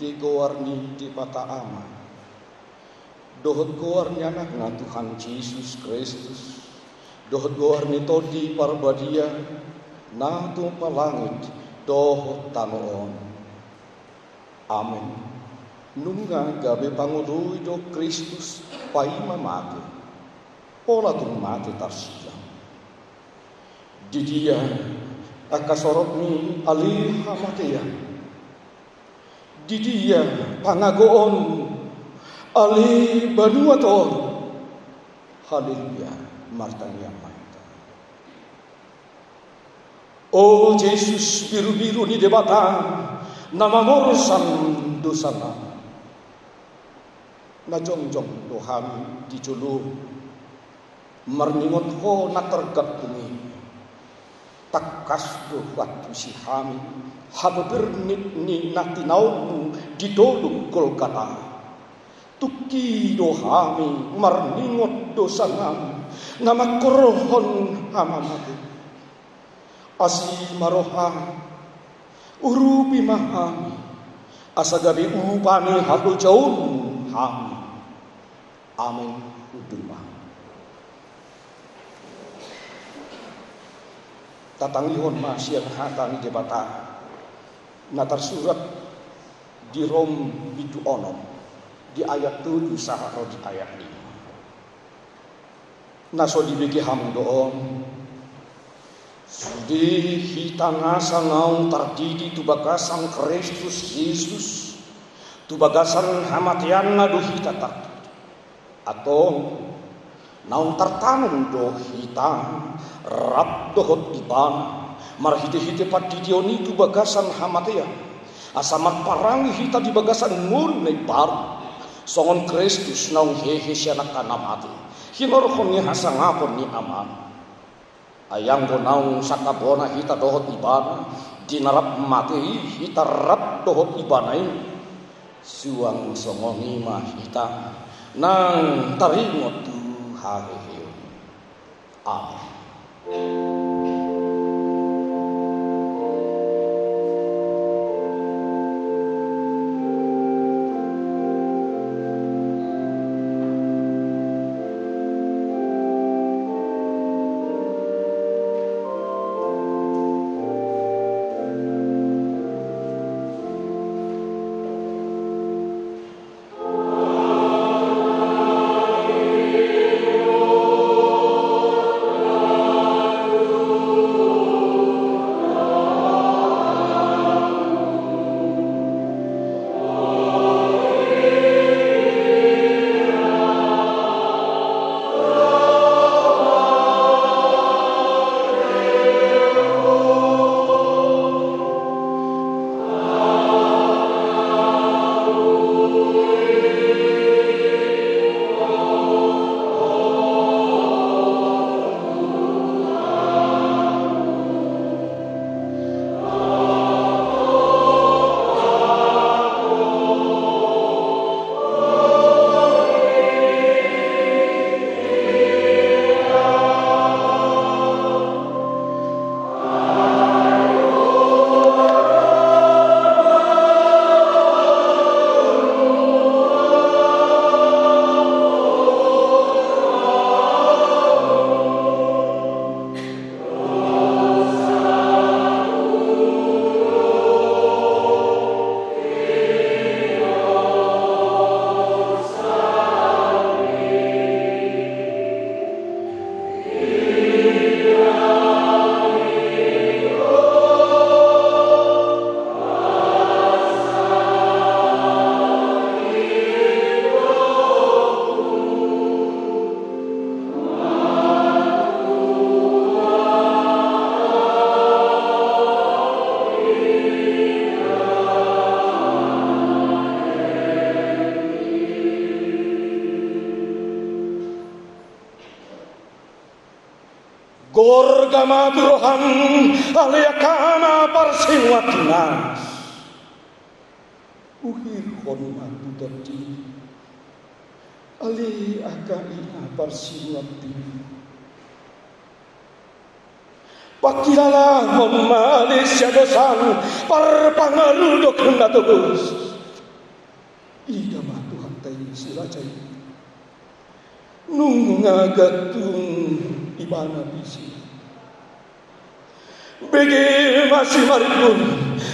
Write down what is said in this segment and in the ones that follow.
ke goarni di mata ama. Dohot goarnya anak na Tuhan Yesus Kristus. Dohot goarni todi parbadia na tu palangit dohot tanoon. Amen. Nunga gabe pangului do Kristus paima mate. Pola tu mate tarsilang. Di dia akasorot ni alih hamatea. Di dia pangagoon alih banuator. Haleluya, martanya maita. Oh Yesus biru-biru ni debatan nama morsan dosana. Na jongjong dohami dijulu marningon ho na tergat bumi. Takas do watu si hami hababernit ni natinau didoluk Golgata. Tuki do hami marningot dosana nama korohon hamamate. Asi maroha urupi mahami asagabi upani halu jauh hami. Amin uduma. Tatangihon masih hatang di bata natar surat di Rom bidu onom di ayat 7 saharo di ayat 5 naso dibagi hamdoon sudi hitangasa naung tardidi tu bagasan Kristus Yesus tu bagasan hamatian nadu hitatak atau naung tartanung do hitang rap dohot iban marhite-hite patidioni tu bagasan hamatea asamat parangi hita di bagasan ngunay baru songon Kristus naung hehe siya nakanamati hinorhon ni hasangapon ni aman ayang go naung sakabona hita dohot iban dinarap mati hita rap dohot ibanay suang songon ima hita nang taringot tu hahehe. Amen. Gorgama Tuhan aliakana parsiwatinas uhir honma tudati ali akaina parsiwati pakilala mamali siadosan parpangaludok hendatus silacay nung ngagatong ibana bisi bege masih maripun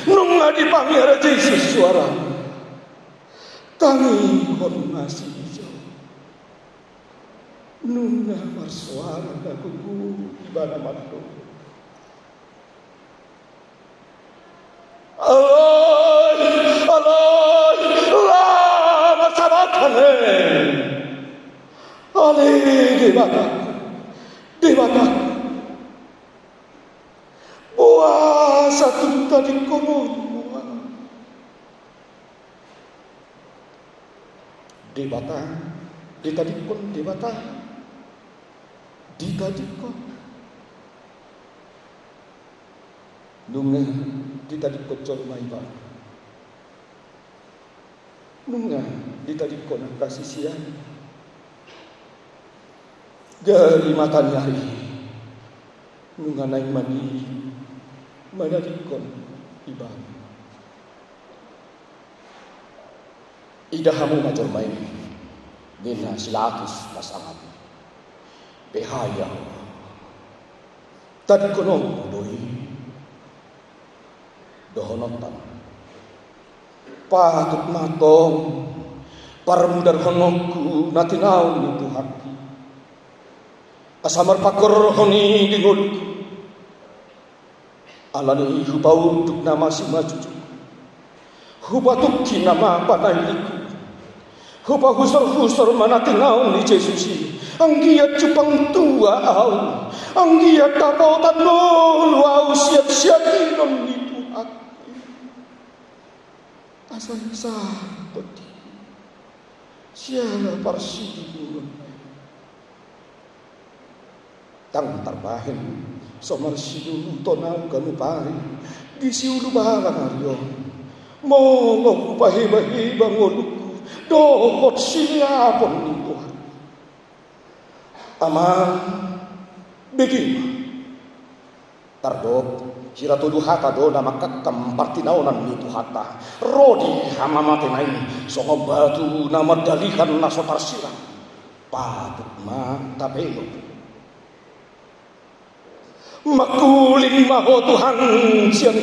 nung ngadipangyara Jesus suara tangi hon masih hijau nung ngamar suara nagugu ibana mando alay lama sabatane ale debata puasa tunta di konon debata ditadikon debata ditadikon nunga ditadikon colmaiba nunga ditadikon kasisian dari mata nyari nunga naik mandi manadikon iban idahamu macam main nina silatus pasangan behaya tadi kono doi dohonotan patut matong parmudar honongku natinaun itu haki asamar pakor honi dingolku alani hubau untuk nama si maju hubatuk nama panaiku huba husor mana tinaun ni Jesusi anggiat cupang tua au anggiat tapau tanol au siap inon itu hati asal sapeti siala parsidu tang tarbahin somar sidu tonau kanu pari gisi ulu balang aryo mongok pahiba ngoluku dohot siapon itu aman begini tardok hiratudu hata do nama kakam partinaunan itu hata rodi hamamate nai songo batu nama dalihan nasotar silang patut mata belok makuling maho Tuhan siang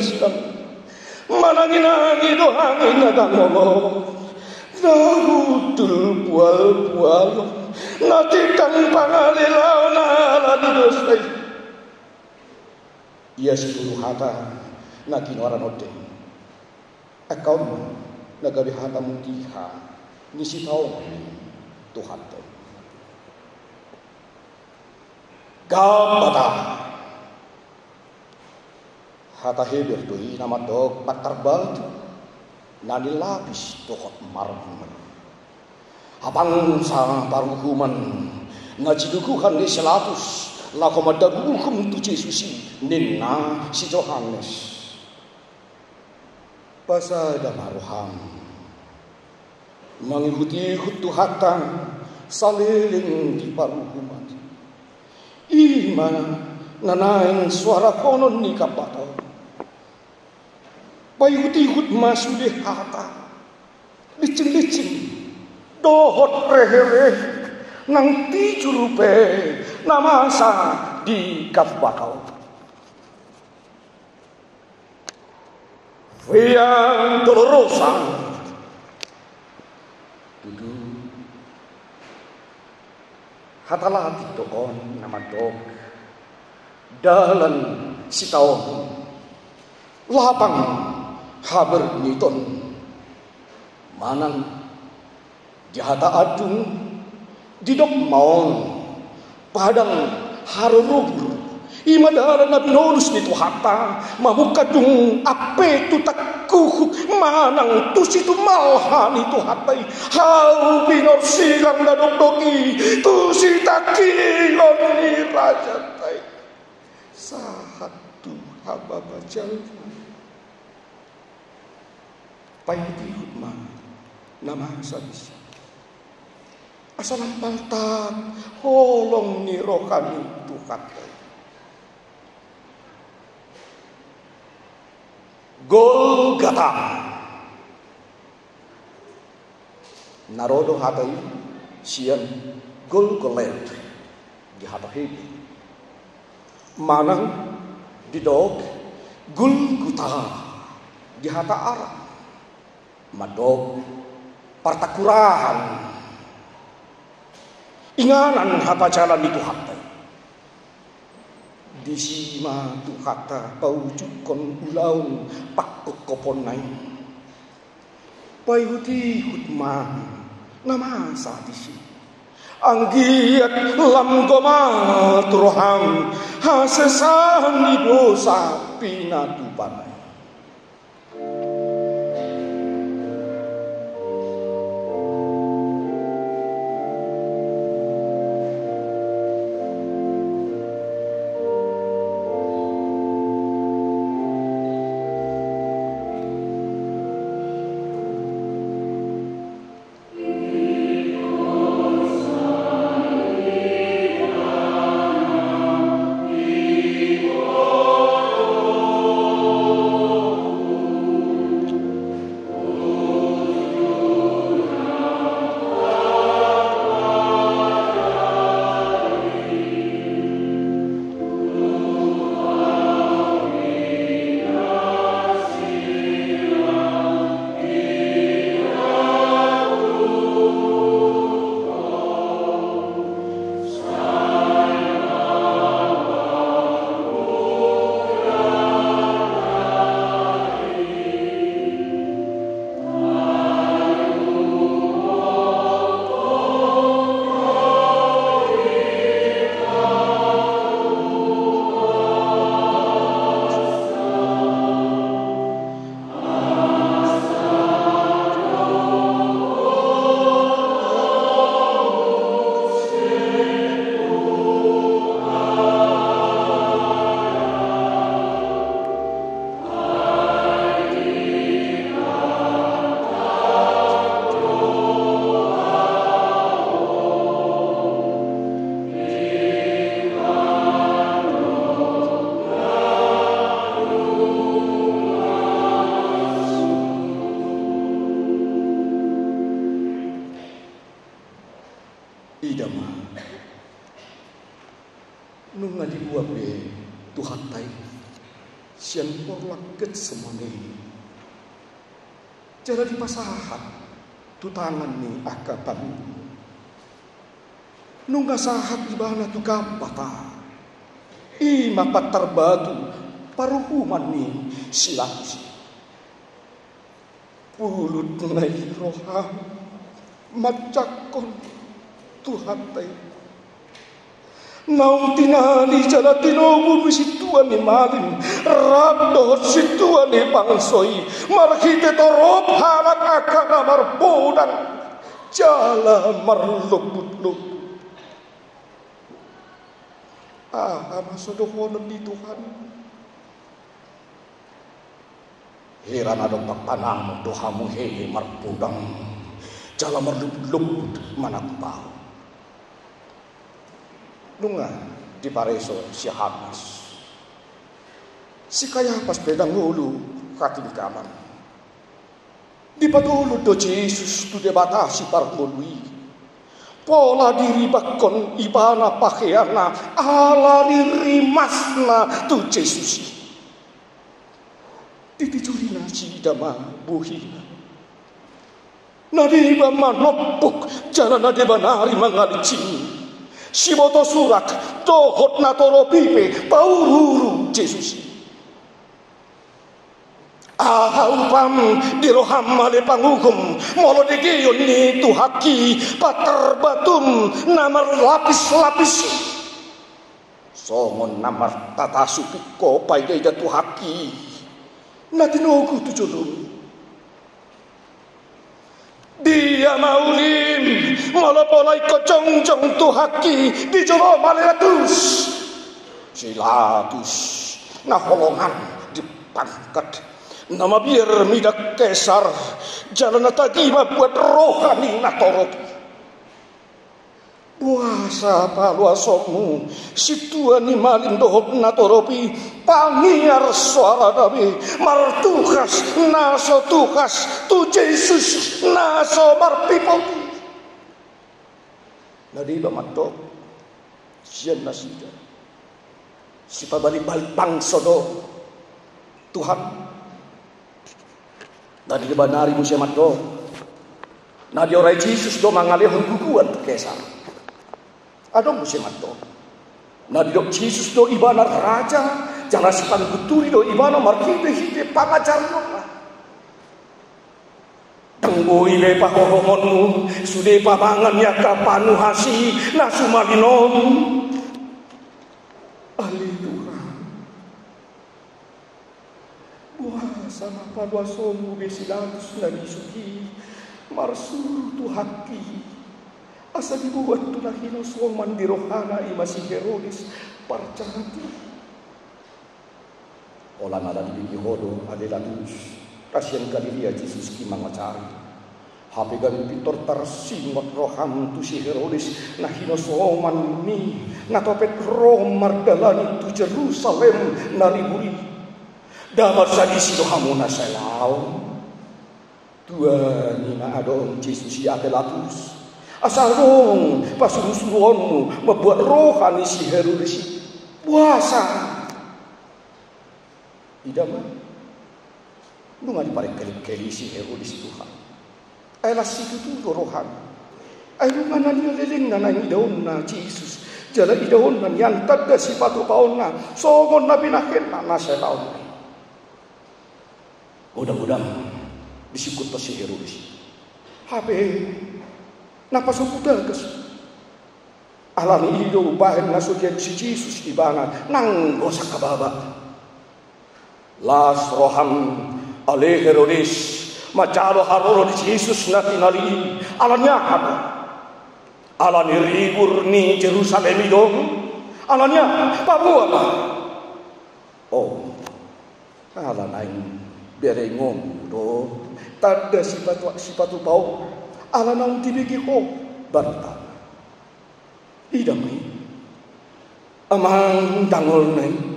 manangin dohangin nadangomo nahutul pual natikang pangalilaw na ladidosay iya sepuluh hata na kinuaran ode akaw mo nagabi hata mutiha nisitaw Tuhan to gabata hata heber doi nama dog patarbal nanilapis tohot marmer abang sang paruhuman ngajidukuhan ni selatus lakomadaguhum tu Jesusi ninna si Johannes pasada maruham mengikuti hutu hatang saliling di paruhuman ima nanaing suara konon ni kapatau payut-ihut masuk di hata licin-licin dohot rehe nang tijurupe namasa di kafbakau Via Dolorosa dudu hatalah titoon nama dok dalan sitaon lapang haber niton manang jahata adung didok maon padang harurubur imadara na binolus nito hata mamukadung ape tu takuhuk manang tu situ malhan itu hatai hau binor silang dadok-doki tu si takingon ni raja tai sahat tu haba bajal payuti hutma nama sadis asalam paltan holong ni rohani Tuhan Golgata Narodo hatai sian Golgolet di hatai manang didog Golgota di hata arah madog partakurahan inganan hata jalan itu hatai di sima tu hata paujukon ulaun pakkokoponai payuti hutman nama sadisi anggiat lam goma turham hasesan dosa pinatupan idama nunga dibuat be Tuhan tai sian porlaket semane cara dipasahat tu tangan ni akapan nunga sahat di bana tu kapata mapat terbatu paruhuman ni silapsi pulut nai roham macakon Tuhan tay naung tinali jala tinobun situan ni malin rabdo situan ni pangsoi marhite torop halak akana marbodan jala marlubut-lubut masodohonan di Tuhan heran adong pakpanang dohamu hehe marbudang jala marlubut-lubut manakpau nunga di pareso si Hamas si kaya pas pedang ulu kating kaman di padulu do Jesus tu debatasi parbolui pola diri bakon ibana pakaiana ala diri masna tu Jesus ditijurina si dama buhina nadiba manopuk jalan nadiba nari mangalicing si boto surak tohot na toro pipe paururu Jesus upam diroham male pangukum molo degeyon ni tuhaki patar batum namar lapis-lapis songon namar tatasupiko paigay da tuhaki natinogu tujulun dia maulim malapolay kocong-cong tuhaki di jero maleratus silatus naholongan dipangkat nama biar midak kesar jalan natagima buat rohani natorop puasa paluasomu situan ni malin dohot natoropi pangiar suara dabi martukas naso tukas tu Jesus naso marpipopi Nadi ba matok siyan na sida. Si pabalik-balik bangsa do Tuhan. Nadi ba nari mo siya matok. Nadi oray Jesus do mangalihon guguan kesa. Adong mo siya matok. Nadi do Jesus do ibana raja. Jangan sepan buturi do ibana marhide-hide pangajar do lah. Tenggoy le pahohomonmu sude pamangan yaka panuhasi nasumalinon alilura buah sama paduasomu besilatus nabi suki marsuru tuhaki asa dibuat tunahino soman di rohana imasi Herodes parcanati olah nada di hodo adalah dus kasihan kali dia Jesus ki mangacari. Hape gan pitor tarsingot roham tu si Herodes nahino soman ni natopet romar dalani tu Jerusalem nariburi. Dapat sadi si dohamuna selau. Tua ni na adong Jesus si atelatus. Asal dong pasurusuronmu membuat rohani si Herodes puasa. Idaman. Lu nggak diparik keli si Herodes Tuhan. Aylah situ tu rohan. Ayo mana dia leling na idaon na Jesus. Jala idaon na yang taga si patu paon na. Songon na binakin na nasa taon na. Mudah-mudahan disikut pa si Herodes. Habe napasupudal kas. Alami ido bahen na sudian si Jesus ibana nang gosak kababa. Las roham ale Herodes macaro haroro di Jesus na tinali alanya apa alani ribur ni Jerusalem itu alanya Papua apa oh alanain berengom do tada sipatu pau alanang tibigi ho barita idamai amang tangol nai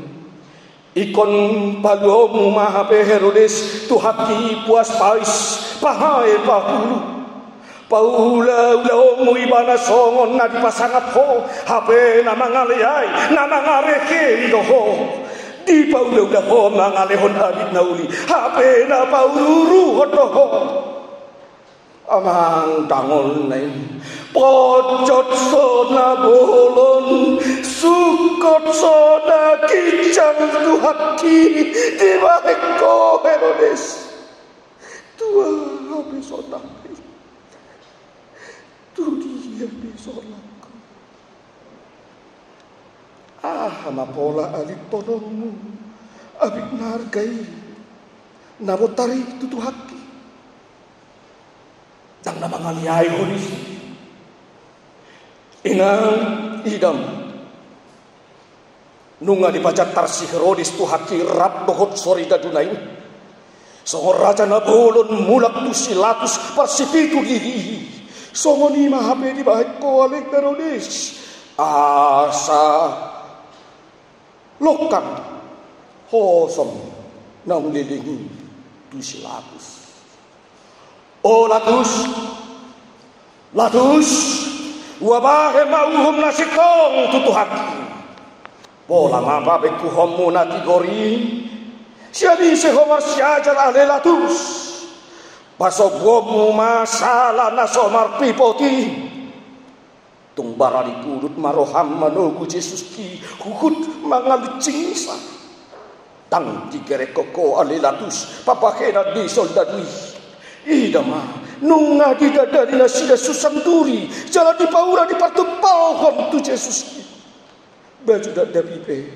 ikon pagomu mahape Herodes tuhaki puas pais pahai pahulu paula ulau ibana songon na dipasangat ho hape nama ngaliai nama ngareke idoho di paula udah ho mangalehon abid nauli hape na pauluru hodoho amang tangol nai pojot sona bolon sukot sona kijang tuhaki di baheko Herodes tua hape sona tu dia besolak mapola alit tolongmu abik nargai nabotari tutuhaki dan nama ngaliai Herodes inang idam nunga dipacat tarsi Herodes tuhaki rap dohot sori dadunai songor raja nabolon mulak tusilatus parsipitu diri songoni mahape di bahit ko alik Herodes asa lokang hosom nang lilingi tusilatus oh latus wabahe mauhum nasikong tutuhaki pola mababe kuhomu natigori siadi sehomar siajar alelatus pasobomu masalah nasomar pipoti tungbarani kudut maroham manugu Jesus ki hukut mangalicingsa tang tigerekoko alelatus papakena di soldadui idama nunga didadari nasida susanduri jala di paura di partupalhon tu Jesus ki baju dadabipe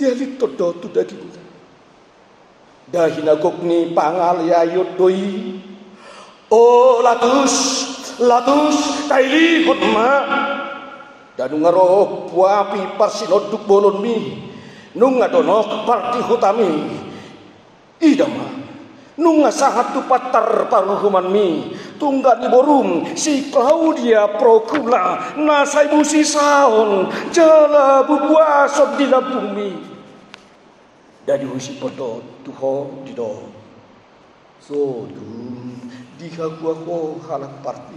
dia litodo tu daging dahina gokni pangal yayut doi oh latus kaili hotma dan ngaro puapi parsinoduk bolon mi nunga dono parti hutami idama nunga sahat tu patar paruhuman mi tungga di borum si Claudia Procula nasai busi saon jala bubuasot di bumi dari usi poto tuho di do so dum diha gua ko halak parti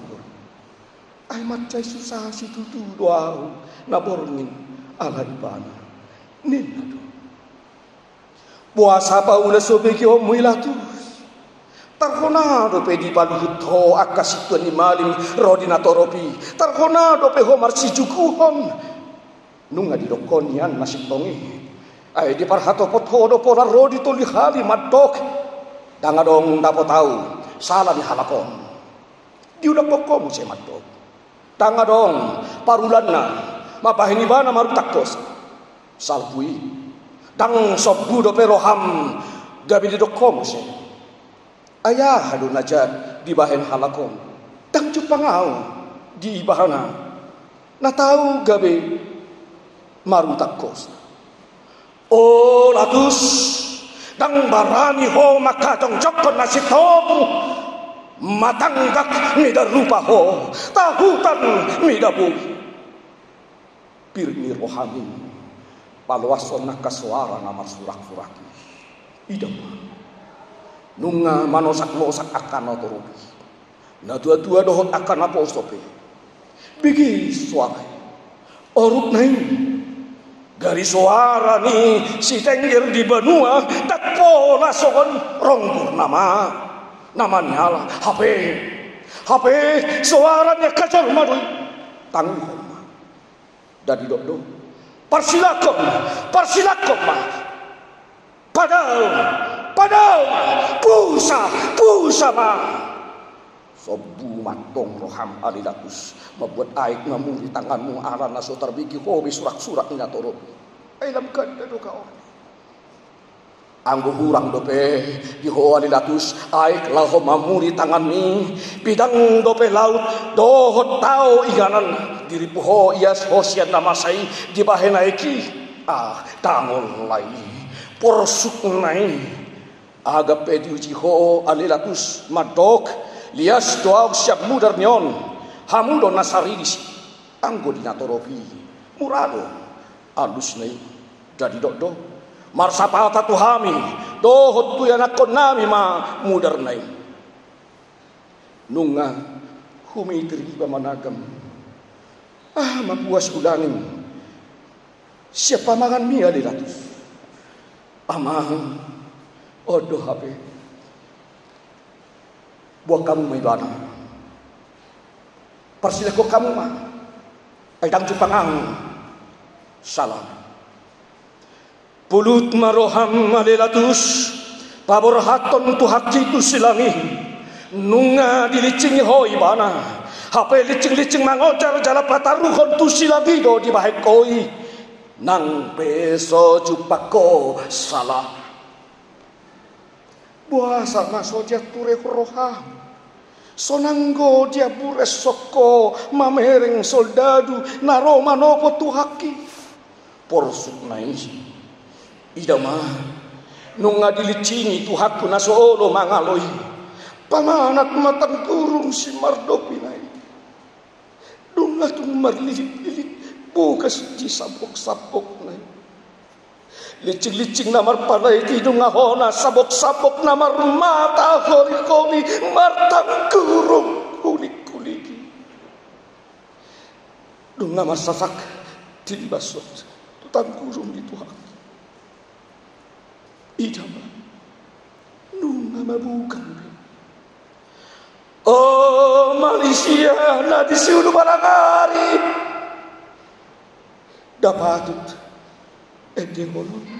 Ay matcay susah si tutu doang naborngin ala ibana. Nina do. Puasa pa una sobeki omui latus. Tarhonado pe di paluto akasituan ni malim rodinatoropi. Tarhonado pe homar si jukuhon. Nunga di dokonian nasib tongi. Ay di parhato pothodo pora rodi toli hali madok. Dangadong dapo tahu salah ni halakon. Diudak pokom se madok. Dangadong parulanna mapahini bana maru takos. Salpui dang sobu do peroham gabi di dokom se. Ayah hadu najat di bahen halakon. Dang cupangau di bahana. Na tahu gabi maru takos. Oh latus dang barani ho maka jong jokon nasi tomu matanggak mida rupa ho tahutan mida bu pirmi rohani paluason nakasuara namar surak-suraki idam nunga manosak-nosak akan otorobi na dua-dua dohon akan apa sope bigi suara oruk naik dari suara ni si tenggir di benua tak pola sohon rongbur namanya lah HP suaranya kacau madui tangguh dari dodo persilakan padahal pusa mah sobu matong roham adilatus membuat aik namun di tanganmu aran naso terbiki hobi surak-surak ina toro ay lamkan do kau anggo hurang dope di ho adilatus aik laho mamuri tangan mi bidang dope laut dohot tau iganan diri puho ias hosian nama sai di bahen aiki tangol lai porsuk nai aga pediuji ho adilatus madok lias doa siap mudar nyon hamudo nasaridis anggo dinatoropi murado alus nai jadi dodo marsapata tuhami dohot tu yanakon nami ma mudar nai nunga humi teriba managam mapuas ulangin siapa mangan mia di ratus amang odoh hape buat kamu may bana persilako kamu mah ay dang cupangang salam pulut maroham alelatus paborhaton tu hakitu silangi nunga dilicing hoi bana hape licing mangocar jala pataruhon tu silagido di bahek koi nang peso jupako salah buasa maso dia ture roham sonanggo dia bures soko mamereng soldadu naroma nopo tuhaki porsuk nais idama nunga dilicingi tuhaku nasoolo mangaloi pamanat matang kurung si mardopinai nunga tung marlilit bukas di sabok-sabok nai licing-licing namar palai tidung ngahona sabok-sabok namar mata hori-hori martang kurung kulik-kuliki dung namar sasak tilbasok tutang kurung di Tuhan idama dung nama bukan oh Malaysia na disiulu barangari dapatut ede holon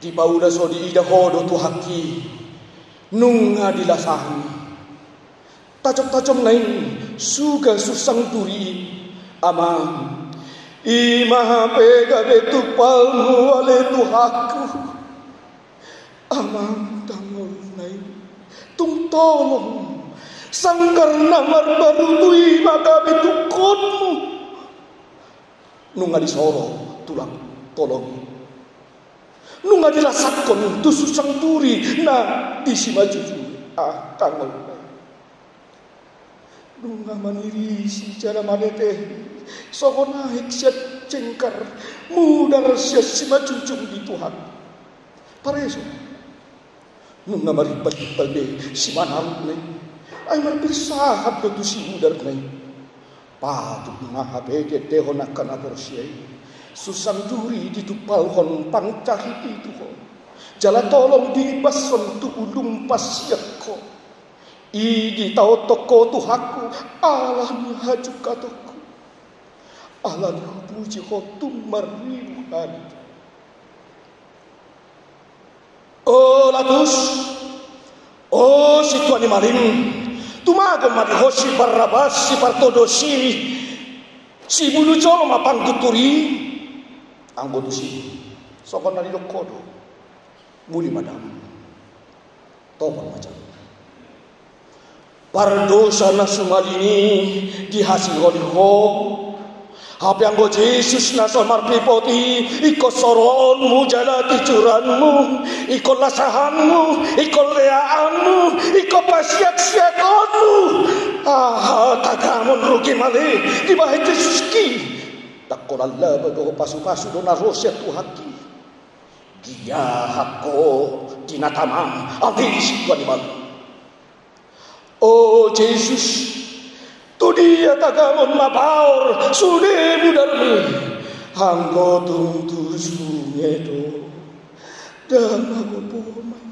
Di pauda so di ida hodo tu haki nunga dilasahi tajam-tajam lain suga susang duri amam imaha pega betu palmu ale tu haku amam tangol lain tung tolong sangkar namar baru tui maka betu kodmu nunga disoro tulang tolong nunga dilasakon tu susang duri na di simajuju tangol nunga maniri si cara manete soko naik siat cengkar mudar siat simajujung di Tuhan pareso nunga maribal be si manarut nai ay marpirsahab do tu si mudar nai patut nga habege tehon akan aborsiai susang duri ditupal hon pangcahi itu ho jala tolong dibason tu ulung pasiat ko idi tau toko tu haku Allah ni haju katoko Allah ni puji ho tumar ribuan oh latus oh si tuan marim tumago mari hosi barabas si partodo si bulu jolo mapang kuturi anggo si sokon nari kodo muli madam topon macam pardosa na sumalini dihasil oleh ho hape anggo Yesus na somar pipoti iko soronmu jalati curanmu iko lasahanmu iko leaanmu iko pasiak-siakonmu tagamon rugi mali di bahit Yesus ki tak koralla bago pasu-pasu dona rosia tu haki dia hako dinatamam abis tuan iman oh Yesus tu dia tagamon mabaur sude mudarmi hanggo tungtu sungedo dan aku pomai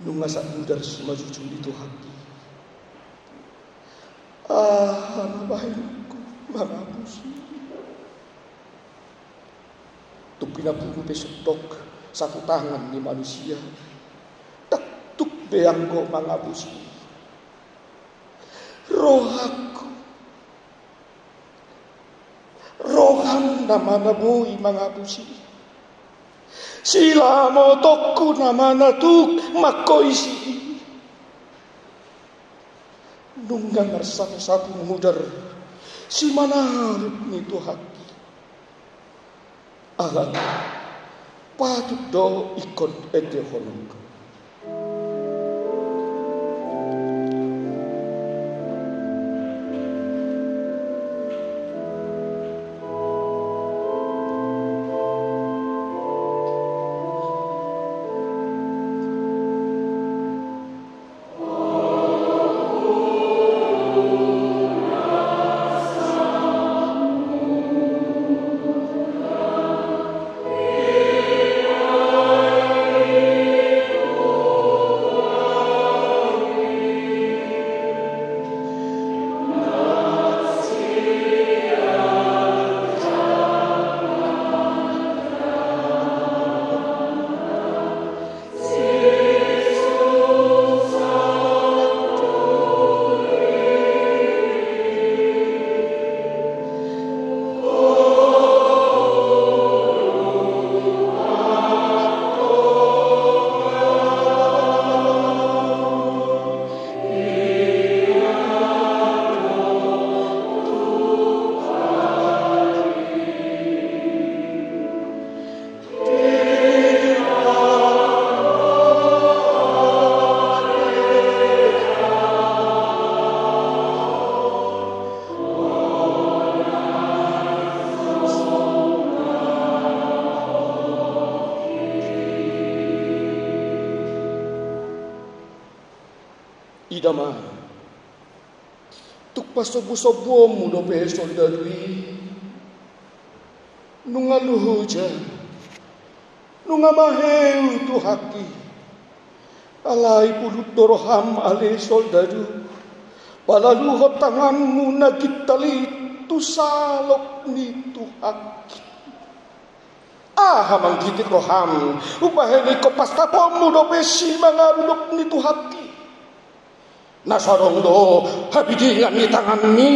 nunga sak mudar semaju di tu haki anak bahanku mengabus tuk pinapungu besok satu tangan ni manusia tak tuk beanggo mengabus rohaku rohan nama namui mengabusi sila motokku nama natuk makoisi nunggang bersama sapu mudar si mana ni tu haki alat patut do ikut ete holong idama tuk pasobu-sobu mudo pe soldadui nunga luhuja nunga maheu tu haki alai pulut doroham ale soldadu palalu hotanganmu nagitali tu salok ni tu haki Hamang gitik roham upaheni ko pasta pemuda besi mangarunok ni tuhati nasarong do habidingan ni tangan ni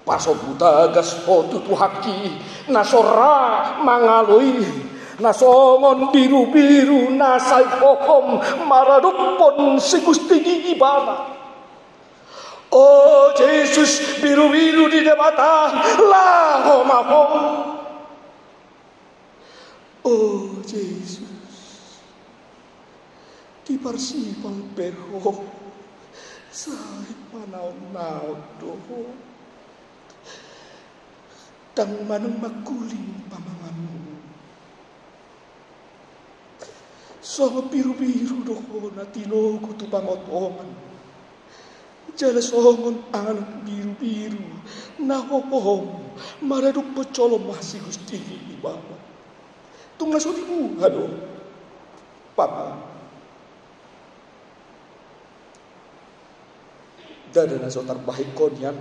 paso buta gaspo tutuhaki nasora mangalui nasongon biru-biru nasai hokom maradukpon si Gusti ibana. Oh Yesus biru-biru di debata laho maho. Oh Yesus di parsipang peho sai manaw-naw doho tang manang makuling pamangamu so biru-biru doho na tinogo tu pangotongan jala songon anak biru-biru na hohom maraduk pecolom masih Gusti Bapa tung nasodimu hado Papa dada naso terbaik konyan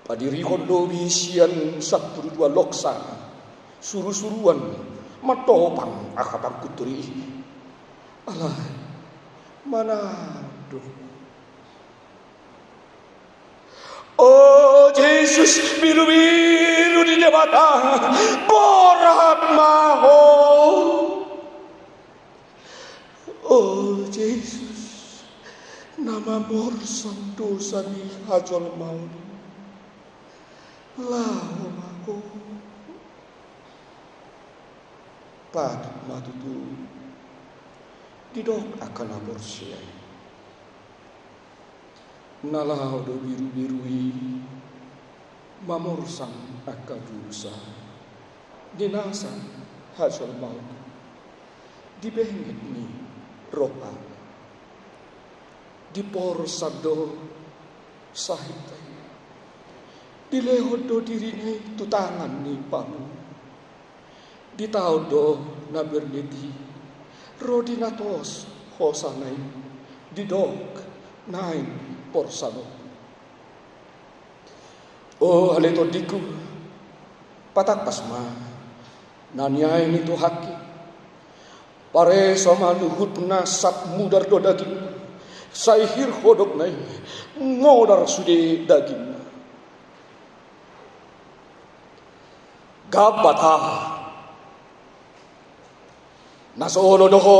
padiri kondo bisian 12 loksa suruh-suruan matopang akapang kuturi alah manado. Oh Yesus biru-biru di debata borat maho. Oh Yesus nama morsan dosa ni hajol mauni lahu maho pad matutu didok akan aborsiai nalau do biru-birui mamorsan akadusa dinasan hasil maut dibengit ni ropa diporsado sahitai dilehodo dirine tutangan ni pamu ditaudo na bernedi rodinatos hosanai didok nain porsano. Oh aleto diku patak pasma nanyai ni tuhaki pare sama luhut nasab mudar do daging saihir hodok nai ngodar sude daging gabata nasolo doho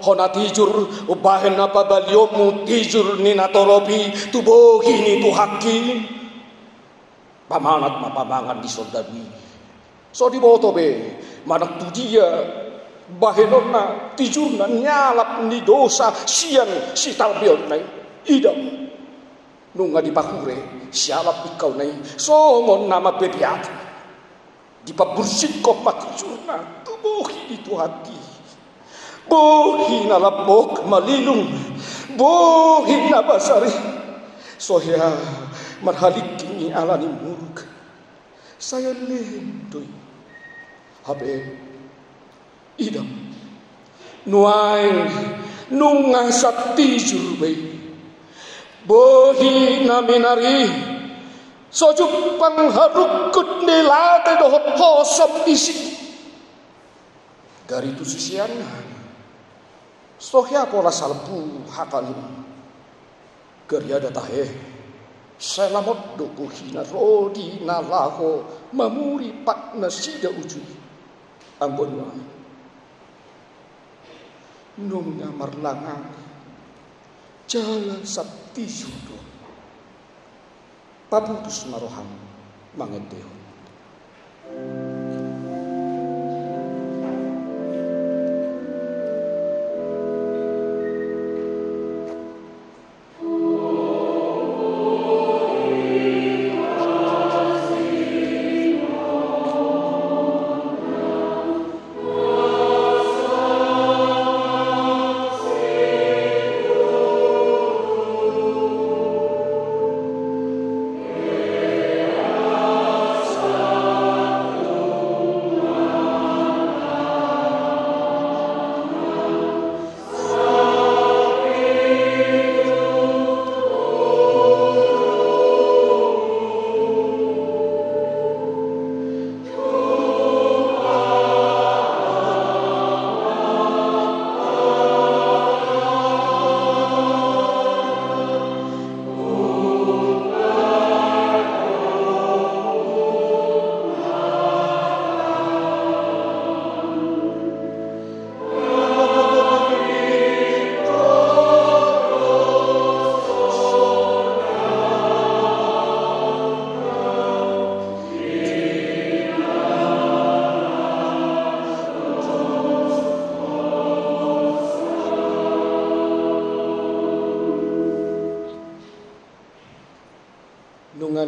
hona tijur ubahen apa baliomu tijur ni natorobi tubohi ni tuhaki pamanat mapamangan di soldabi so di botobe manak tu dia bahenona tijur na nyalap ni dosa sian si talbion nai idam nunga di pakure sialap ikau nai songon nama bebiat di pabursit kop matijurna tubohi ni tuhaki bohi na lapok malilung bohi na basari sohya marhalik kini alani muruk saya lendoy habe idam nuain nunga sakti jurbay bohi na minari sojuk pangharukut nilate dohot hosop isi gari tu susian sohya pola salpu hakani gariada tahe selamot doku hina rodi nalaho mamuri pat nasida uju ambonwa nungnya marlangang jala sakti sudo paputus maroham mangeteo.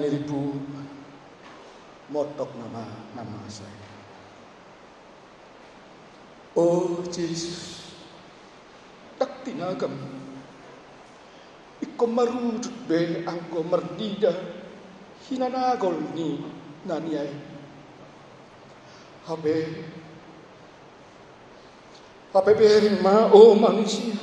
ribu motok nama saya. Oh Jesus, tak tinagam. Iko marudut be angko merdida hinanagol ni naniyay. Habe berin ma o manusia.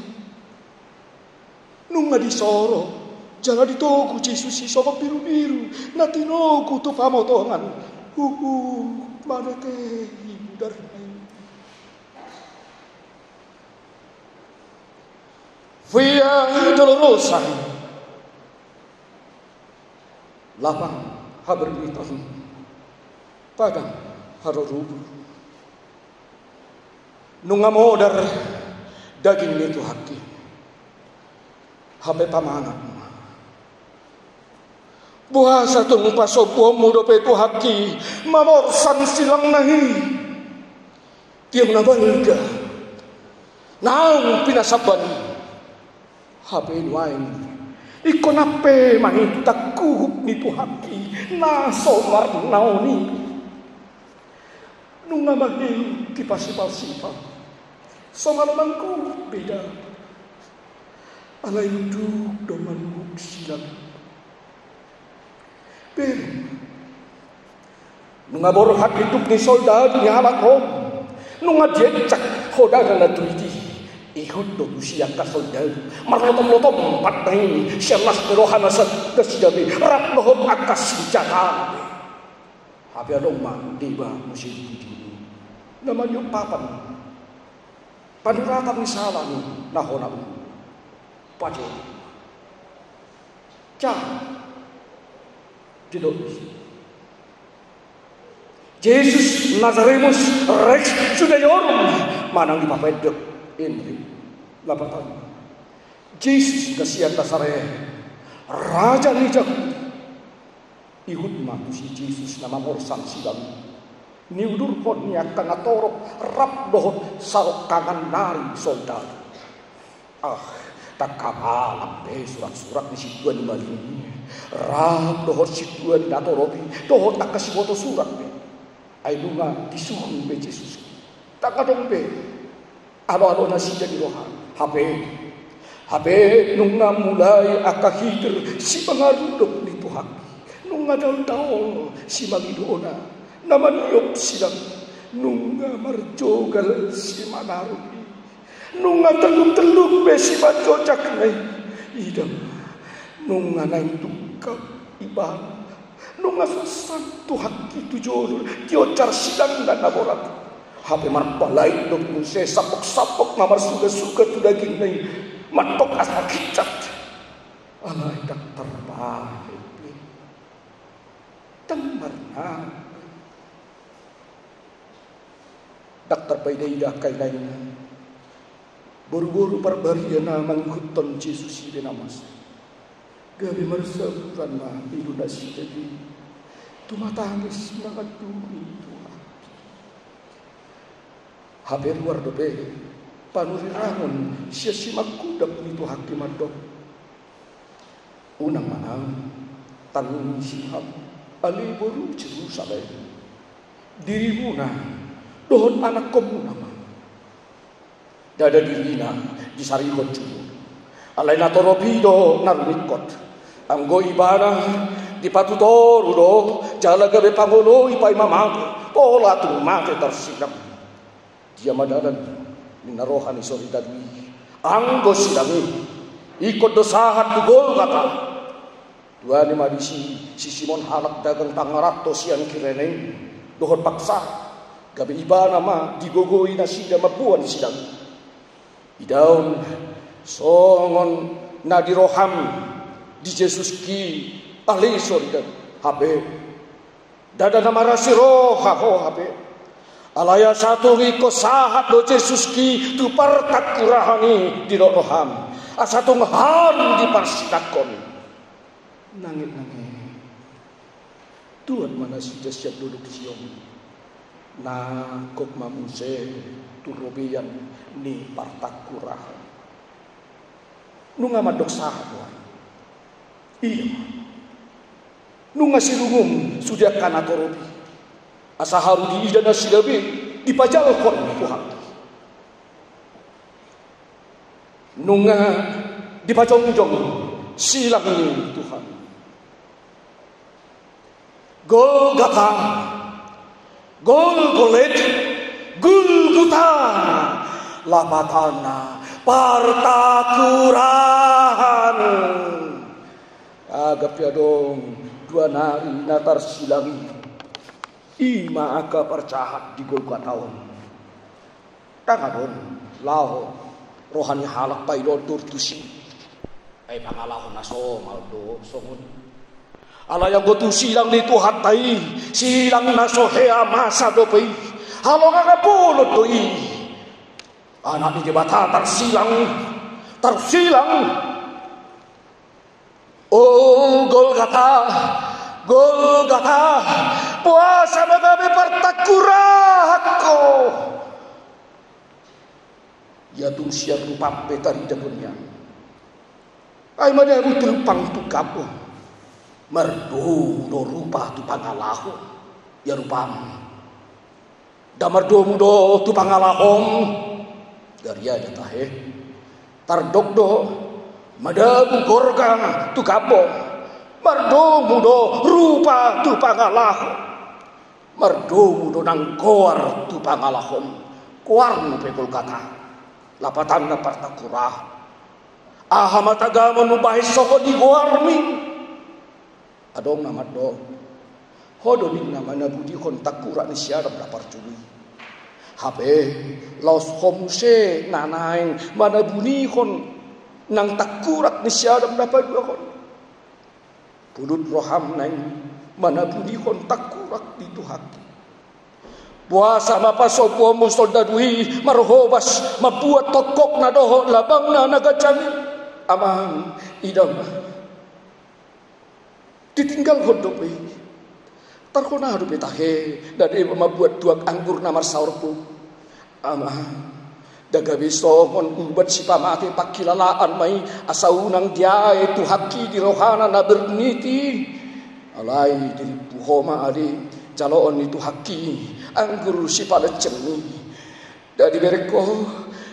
Nung nga disoro, jala ditogu Jesus si soka biru-biru na tinogu to pamotongan. Manate hindar na yun. Via dolorosa, lapang haberlitan, padang harurubu. Nung amodar daging nito haki, habe pamangat mo. Buhasa itong pasopo mo dope ito haki, mamorsan silang nahi. Tiyong nabalga, naang pinasaban, habe nuain, ikonape mangitak kuhup nito haki, nasomar naoni. Nung namahil kipasipal-sipal, somalamang ko beda. Alay duduk doman silang. Pero, nung aborhat hidup ni soldado ni halak rom, nung adjecak hodara na tuiti, ihud do siya ka soldado, marlotom-lotom patay, siya mas perohan na sa sigabi, rap lohom akas sinjata. Habi anong man, di ba, musim hindi. Naman yung papan, panuratan ni salah ni nahonam, paje, cah, tidak. Jesus Nazaremus Rex Judaeorum manang di papedek ini lapatan. Jesus kasihan Nazare Raja Nijak ihud matu si Jesus nama morsan sidang niudur kon ni akan atorop rap dohot sarok kangan nari soldat. Tak kapalam surat-surat di situan malini. Rap dohot situan datoropi dohot tak kasih foto surat be. Ay lunga disuruh be Jesus. Tak kadong be. Alo-alo na siya di rohan. Habe nunga mulai akahiter si pangarudok ni Tuhan. Nunga daw-daw si magidoona. Namaniyok silang nunga marjogal si manaruni. Nunga teluk-teluk be si bacocak na idam. Nunga na tukak ibadah. Nunga santo haki tujur diocar sidang dan naborat. Hape marpalai dok se sapok-sapok namar suga-suga tu daging nai matok asa kicat. Alai dokter baik. Temarna. Dokter paidah kai lain. Buru-buru parbariana manghuton Jesus di namas. Gabi marsaburan na ilunasi jadi tumatangis mga dumi Tuhan. Haber luar dobe panurirangon siya si magkudap nito hakim adok. Unang manang tanong sihab aliburu Jerusalem. Dirimu na dohon anak ko muna man. Dada diri na disarihon juno. Alay na toropido narumikot. Anggo ibana di patutoru do jala gabe pangulo ipai mamang pola tu mate tersikap. Dia madalan minarohan isori dadwi. Anggo silami ikut dosahat tugol kata. Dua ni madisi si Simon halak dagang tangarato sian kireneng dohon paksa gabe ibana ma digogoi na sida mabuan sidang. Idaun songon na diroham di Jesus ki ahli sorga habe dada nama rasiro haho habe alaya satu riko sahat do Jesus ki tu partak kurahani di roham asatu harum di parsidakon nangit Tuhan mana sudah siap duduk di Sion na kok mamuse turobian ni partak kurah nunga madok sahat. Iya. nunga silungum sudah kana torobi asa haru di idana silabe dipajal kon Tuhan nunga dipajongjong silang ni Tuhan Golgota Golgolet Gulguta lapatana partakuran agap ya dong dua nari natar silangi ima aka percahat di Golgota tangadon lao rohani halak paidon turtusi ay pangalahon naso maldo songon ala yang gotu silang di Tuhan tai silang naso hea masa dopai halo ngapulot doi anak di jebata tersilang oh Golgota puasa magabe partakurahko ya tung siap rupa petari dapunnya ay mana butul pang tukapo merdu do rupa tu pangalahu ya rupam da merdu mudo tu pangalahom dari ada tahe tardokdo madabu gorga tu kapo merdu mudo rupa tu pangalahu merdu mudo nang koar tu pangalahom koar nu pekol kata lapatan na partakurah ahamataga manubahis soko di goarmi adong namat do hodo min namana budi kontak kurang ni siarap dapar cului habe laos homuse nanaing mana buni kon nang takurat ni siarap dapat dua kon pulut roham nang mana buni kon takurat di Tuhan puasa mapa sopo musoldadui marhobas mabuat tokok na doho labang na nagajami amang idam ditinggal hodop tarkona hadu betahe dari mabuat tuak anggur namar saurku amang daga biso mon ubat si pamate pakilalaan mai asaunang dia itu haki di rohana na berniti alai diri puhoma adi jaloon itu haki anggur si pada cemi dari bereko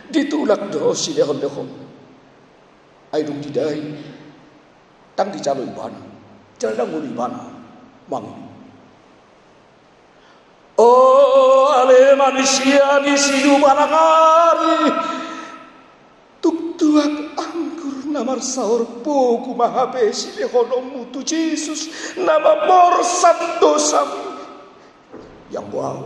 ditulak do si lehon ai dum didai tang di calo ibana jalan muli ibana mang oh ale manusia di sidu balangari tuk tuak anggur namar saur poku mahabe si lehon mutu Yesus nama borsat dosam yang wow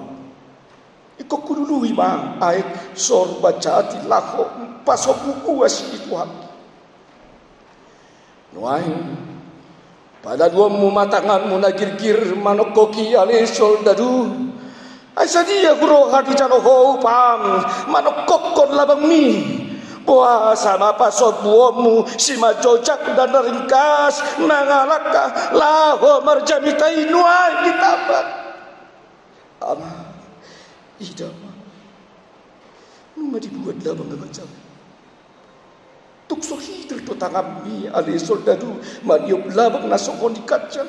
iko kulului ma ai sor baca ti lako pasok uas Tuhan nuai pada dua mu matangan mu nagirgir manokoki ale soldadu ai sadia guru hati cano ho pam manokokon labang mi puasa apa sobuomu si majojak dan ringkas nangalaka laho marjamitai nuai ditabat ama idama numa dibuat labang macam tuk sohi terto tangami ali soldadu mariop labang nasokon di kaca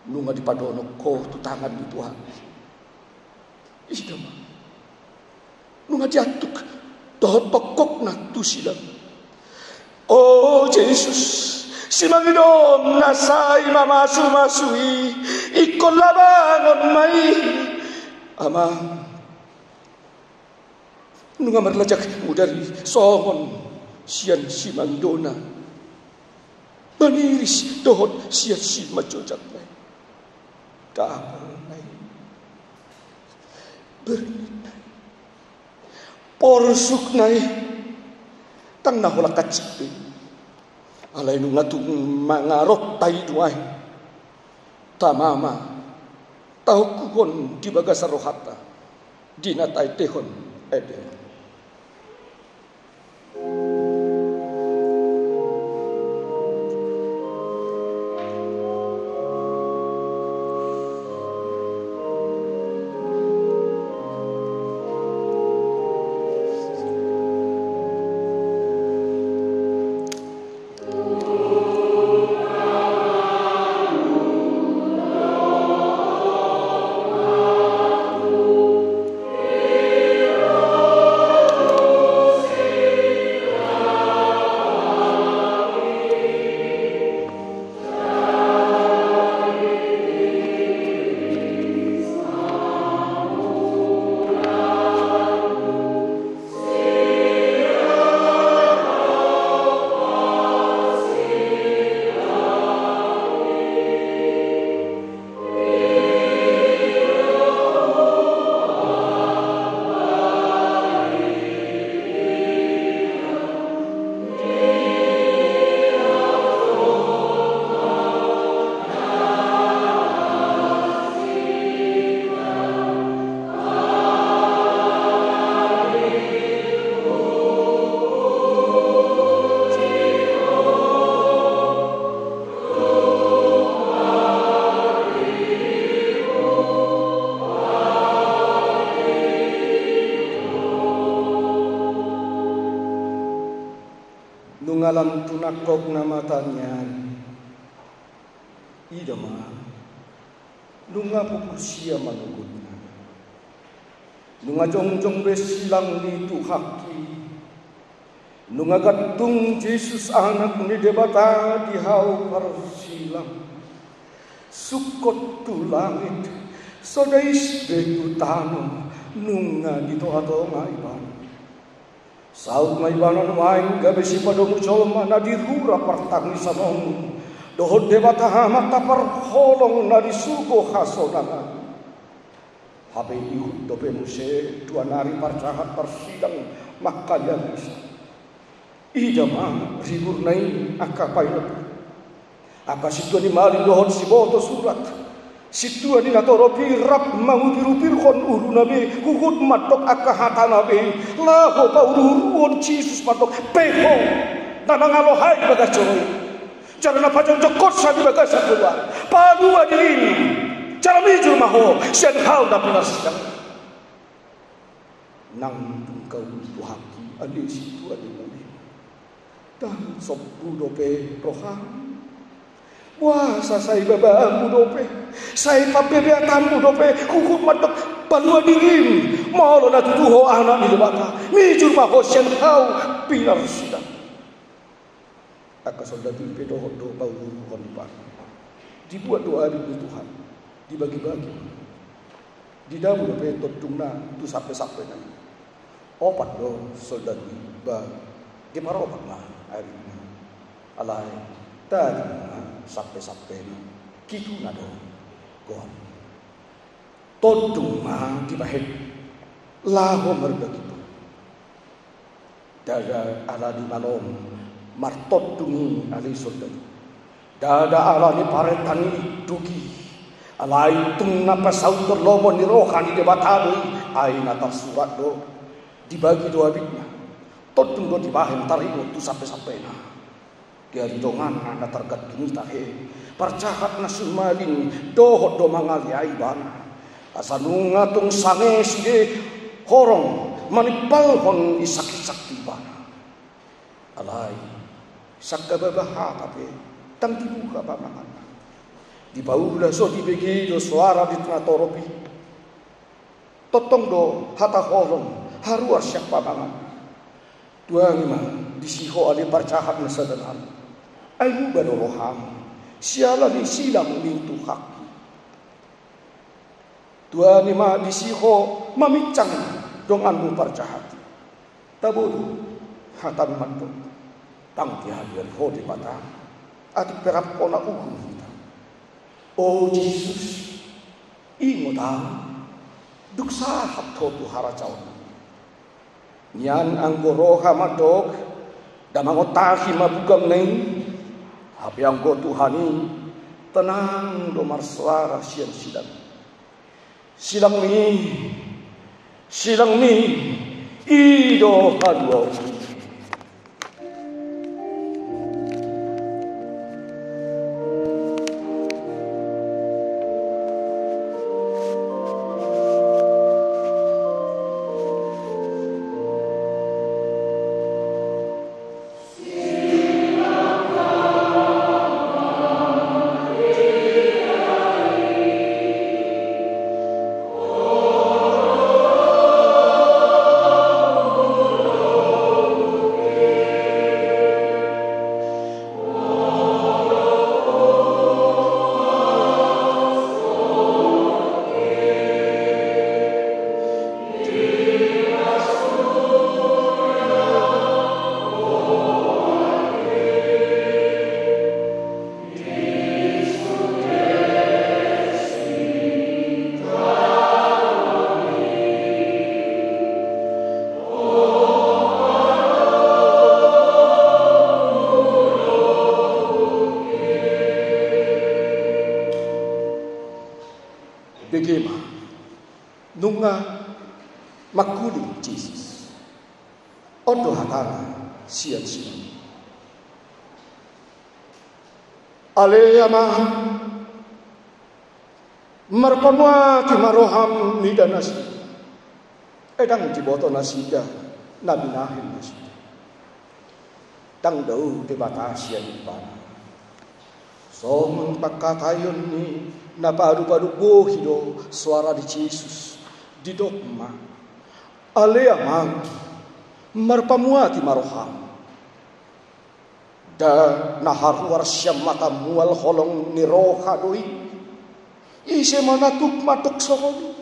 numa dipadono ko tu tangan di Tuhan idama numa diatuk tokok na tu silang oh Yesus simangidom nasay mamasu-masui ikon labangon mai ama nunga marlajak mudari songon sian simangidona maniris dohot sian simajojak mai damai bernai porsuk nai tang nahola kacip alai nu ngatung mangarot tai duai tamama tahu kuhon di bagasa rohata dina tai tehon ede ngalam tunakok na matanya. Ida ma, nunga pukusia manugutna. Nunga jongjong besilang ni tuhaki. Nunga gatung Yesus anak ni debata dihau parsilang. Sukot tu langit, sodais betu tanam, nunga dito ato ngaiban. Saud ngaibanan wain gabesi pada mucolma na dirura partang sanom. Dohod debata hamat tapar holong na disugo hasonangan. Habe ihud dope muse tuanari parcahat parsidang makanya bisa. Ida ma ribur nai akapai lepu. Aka situ ni mali dohod si boto surat. Situ ni natoro pirap mangupir kon uru nabe hukut matok aka hata nabe laho pa uru Jesus matok peho nanangalo hai bagas coroi cara na pajang jokot sa di bagas keluar padu adilin cara mijul maho sen hau da pinas sedang nang kau tuhaki adi situ adi nabe dan sobu dope rohang. Wah, saya baba mudope, saya pape beatan mudope, kukut matok palua dirim, malu na tutuho anak di debata, mijur maho sian kau pilar sidang. Aka soldatu pedo do bau konpan, dibuat doa di Tuhan, dibagi-bagi, di dalam dope totungna tu sampai nanti. Opat do soldatu ba, gimana opat mah hari ini, alai tadi. Sampai kitu nado gon todung ma dibahit laho merga gitu dada ala di malom martodungi ali soldadu dada ala ni paretani dugi alai tung napa sautor lomo ni rohani de batadoi aina tar surat do dibagi dua bitna todung do dibahen tarino tu sampai na dari dongan anak tergat kini tahe percahat nasun malin dohot do mangali aibana asanunga tung sange side horong manipal hon isak-isak tibana alai sakka babaha tapi tang dibuka pamangan di baula so dibegi do suara di tengah toropi totong do hata horong haruar syak pamangan dua lima disiho ali percahat nasadan ayu badoroham siala ni silang mintu hak tua ni ma disiho mamicang dong anu parcahati tabulu hatam mantu tang tihadir ho di mata ati perap kona uhu kita oh Jesus ingota duksa hak tu haracau nyan anggoroha madok damangotahi mabugam neng apa yang kau Tuhani tenang domar suara siang sidang ni ido hadwa Begema nunga makuli Jesus odo hatana sian aleyama marpanwa ti maroham nida nasi edang ti boto nasida nabi nahin nasi tang dau de batasi di bana. Somang pagkatayon ni napadu-padu bohido suara di Jesus di dogma. Ale amang marpamuati maroham. Da naharuar siyam mata mual holong ni roha doi. Ise manatuk matuk sokoni.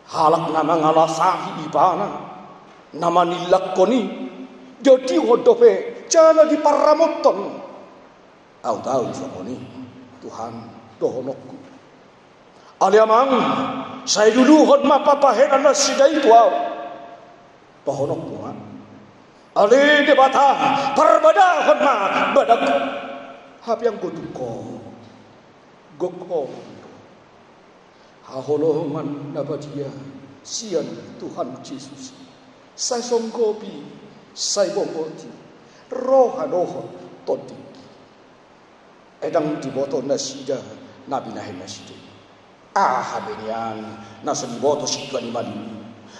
Halak nama ngalasahi ibana. Nama nilak koni. Jadi hodope jana di paramoton. Au tahu sokoni. Tuhan dohonokku. Ali amang saya dulu hon mapapahen anak sidai tuau. Dohonokku ha. Ali debata perbada hon ma badak. Hap yang goduko. Goko. Haholongan nabadia sian Tuhan Yesus. Saya songkopi, saya bongoti, roha todi. Edang diboto nasida nabi nahin nasida. Habenian nasa diboto sikwa ni mali.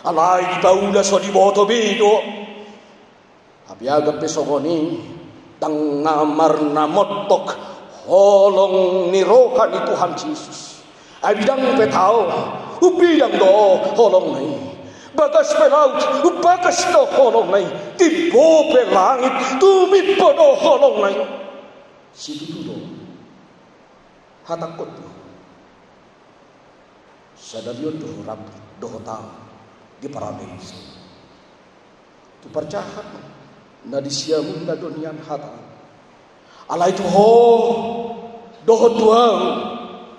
Alay di paula so diboto bido. Habiagap pesogoni tang namar namotok holong ni roha ni Tuhan Yesus. Abidang petao, ubidang do holong nai. Bagas pelaut, ubagas do holong nai. Tibo pelangit, tumipo do holong nai. Situ do, hatakot do. Sadalion do rab do tao di paradise. Tu percahat na disiamun na donian hata. Alay tu ho do tuang.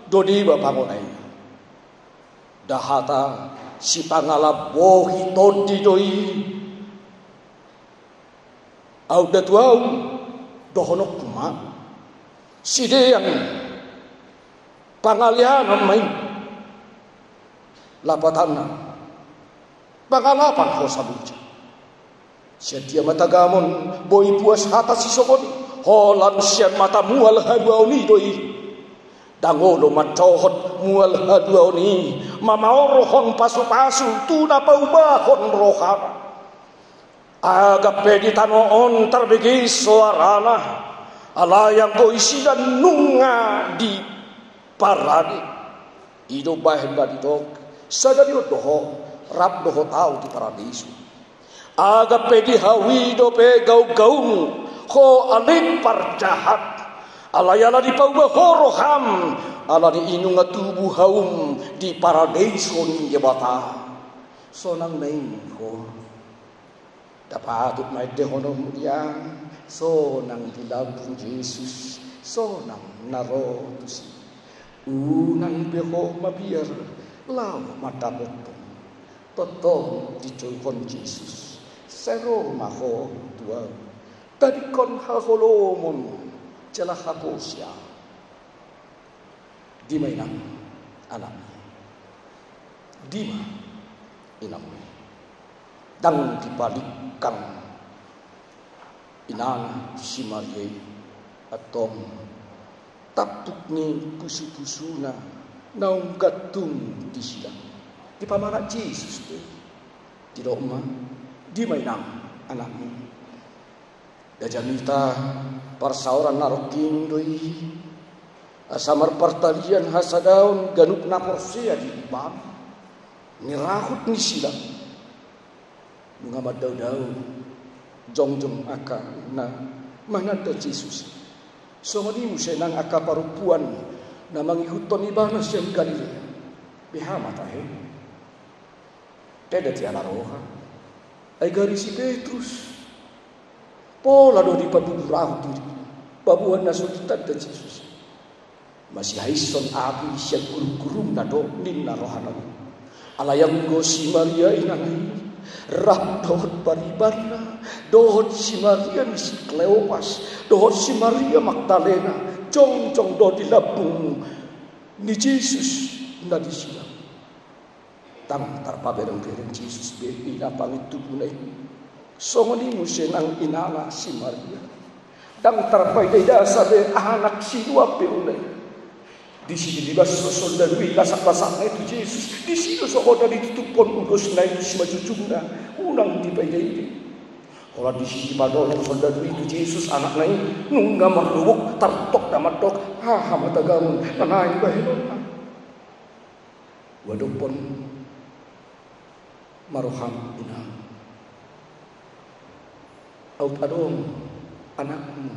Dodi bapangonay. Dahata si pangalabohi todi doi. Au datuau dohonok kuma. Sideyang pangalian may lapatan na. Pangalapan ho sabuja. Siya matagamon boy puas hata si sokoni. Holan siya matamual haduaw ni doi. Dangolo matohot mual haduaw ni mamaorohon pasu-pasu tuna paubahon rohar agape di tanoon terbigis suarana alayang ko isidan nunga di paradi ido bahen badidok sadari doho rab doho tau di paradiso agape di hawido pe gau-gaung ko alin parjahat alayala di pauba horoham ala di inunga tubuh haum di paradiso ni jebata sonang naing ko dapat may dehonom yang sonang dilabung Yesus sonang narotusi unang beho mabiar law matapotong totong dicoykon Yesus sero maho tuang tadi kon haholomon celah aku siya di mainang anak di ma inam dang dibalikkan inang si Maria atong tapuk ni pusu-pusuna naung gatung di silang di pamarat Yesus di doma di mainang anakmu dajanita parsauran naroking doi asamar partalian hasadaun ganuk naporsia di bam nirahut ni silang mengamad daw-daw jong-jong aka na manada Yesus somani musenang aka parupuan na mangihuton ibanas yang Galilea bihamat ahe teda tiala roha ay garisi Petrus pola do di padurang diri babuhan na sulitan dan Yesus masih haison api siya gurung-gurung na do nin na rohanan alayang go si Maria inanay rap dohot bari-barina dohot si Maria ni si Kleopas dohot si Maria Magdalena jong-jong do di labung ni Yesus na di silang tang tarpabereng-bereng Yesus be inapangit tubuh songoni musenang inala si Maria dang tarpay dayda sabe anak si dua peulay di sini dibas sosol dan lasak-lasak itu Yesus di sini sokoda ditutupon ulos na itu si majucungna unang di payday Orang di sini pada orang saudara itu Yesus anak naik nungga merubuk tertok damat dok mata gamun naik bahilona. Waduh pun maroham inang. Aut adong anakmu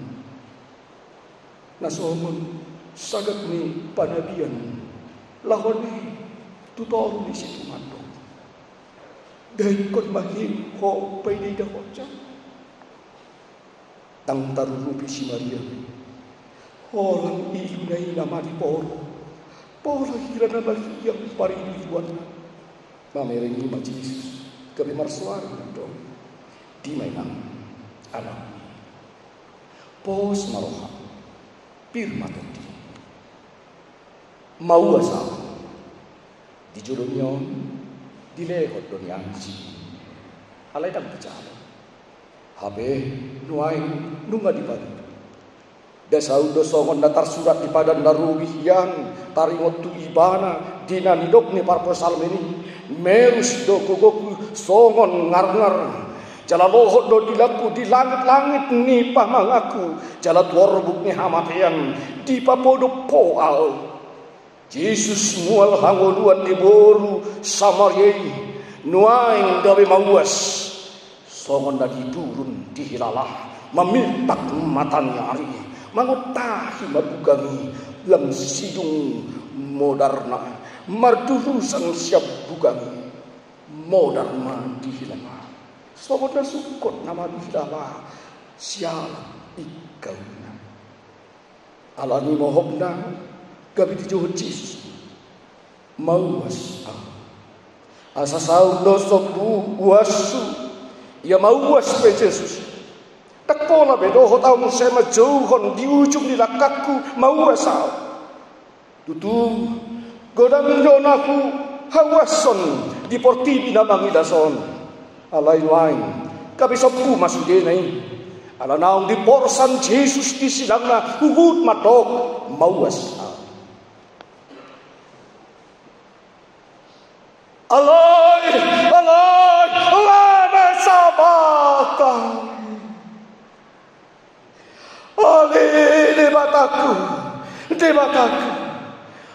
nasomun sagat ni panabian lahon ni tutor di situ mandok dari kon mahim ho pwede dah kocak tang tarurupi si Maria orang ilu na nama di poro hira na yang pariduan mamerengi majlis kami marsuar dong di mainang anak pos maroha pirma tadi mau asal di judulnya dilehot dunia anji alai tak bicara habe nuai nunga di padu dasau dosongon datar surat di padan darubihian taringot tu ibana dina nidok ni parposal ini merus do kogoku songon ngar-ngar jala lohot do dilaku di langit-langit ni pamangaku jala tuorbuk ni hamatian di papodo poal Yesus mual hangoluan di boru Samaryai nuaing gawe mawas songon dadi turun di hilalah memintak matan nyari mangutahi mabugangi lam sidung moderna mardurusan siap bugangi moderna di hilalah sobat sukot nama dihilalah sial ikauna alani mohobna gabi dijohot Yesus mawas asa saur dosok wasu ya mawas pe Yesus tak pola bedohot au sema jauhon di ujung di lakakku mawas tutu godang jonaku hawason di portibi namangi dason alai lain kabi sopu masude nai ala naung di porsan Yesus di silangna hugut matok mawas alai lama sabata alai debataku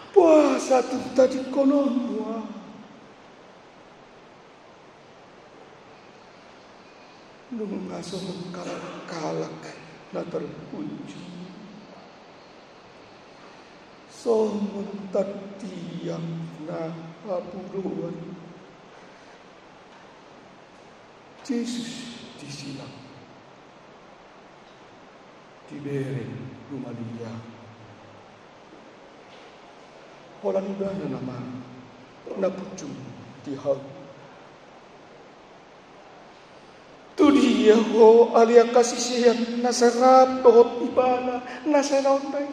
puasa tu tadi konon nung asong kalak na terpuji somon tatiyang na apuluan Yesus disilang diberen rumalia holan udah nama napucung dihau tu dia ho alia kasih sayang nasarap dohot ibana nasanaunay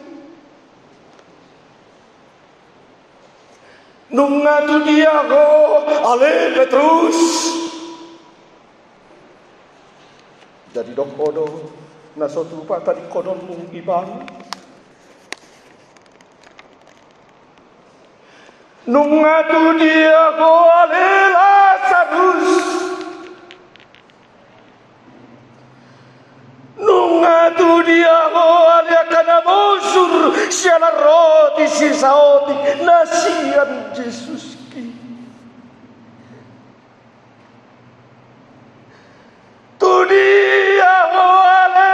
nunga tu dia ho ale Petrus jadi dok kodo nasotu pata di kodon mung ibana nunga tu dia ho ale Lazarus nunga tu dia ho alia kana mosur siala roti sisaoti nasian Yesus ki tu dia ho ale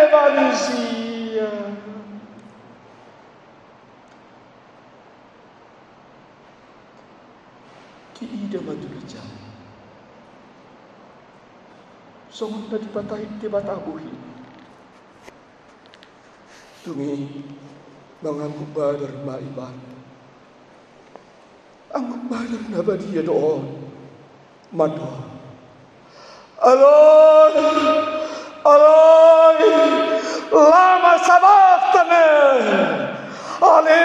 manusia ki ida matulija songon tadi patahin di batabuhi tumi mengangguk badar maiban angguk badar nabadia doon mado aloi lama sabaktane ale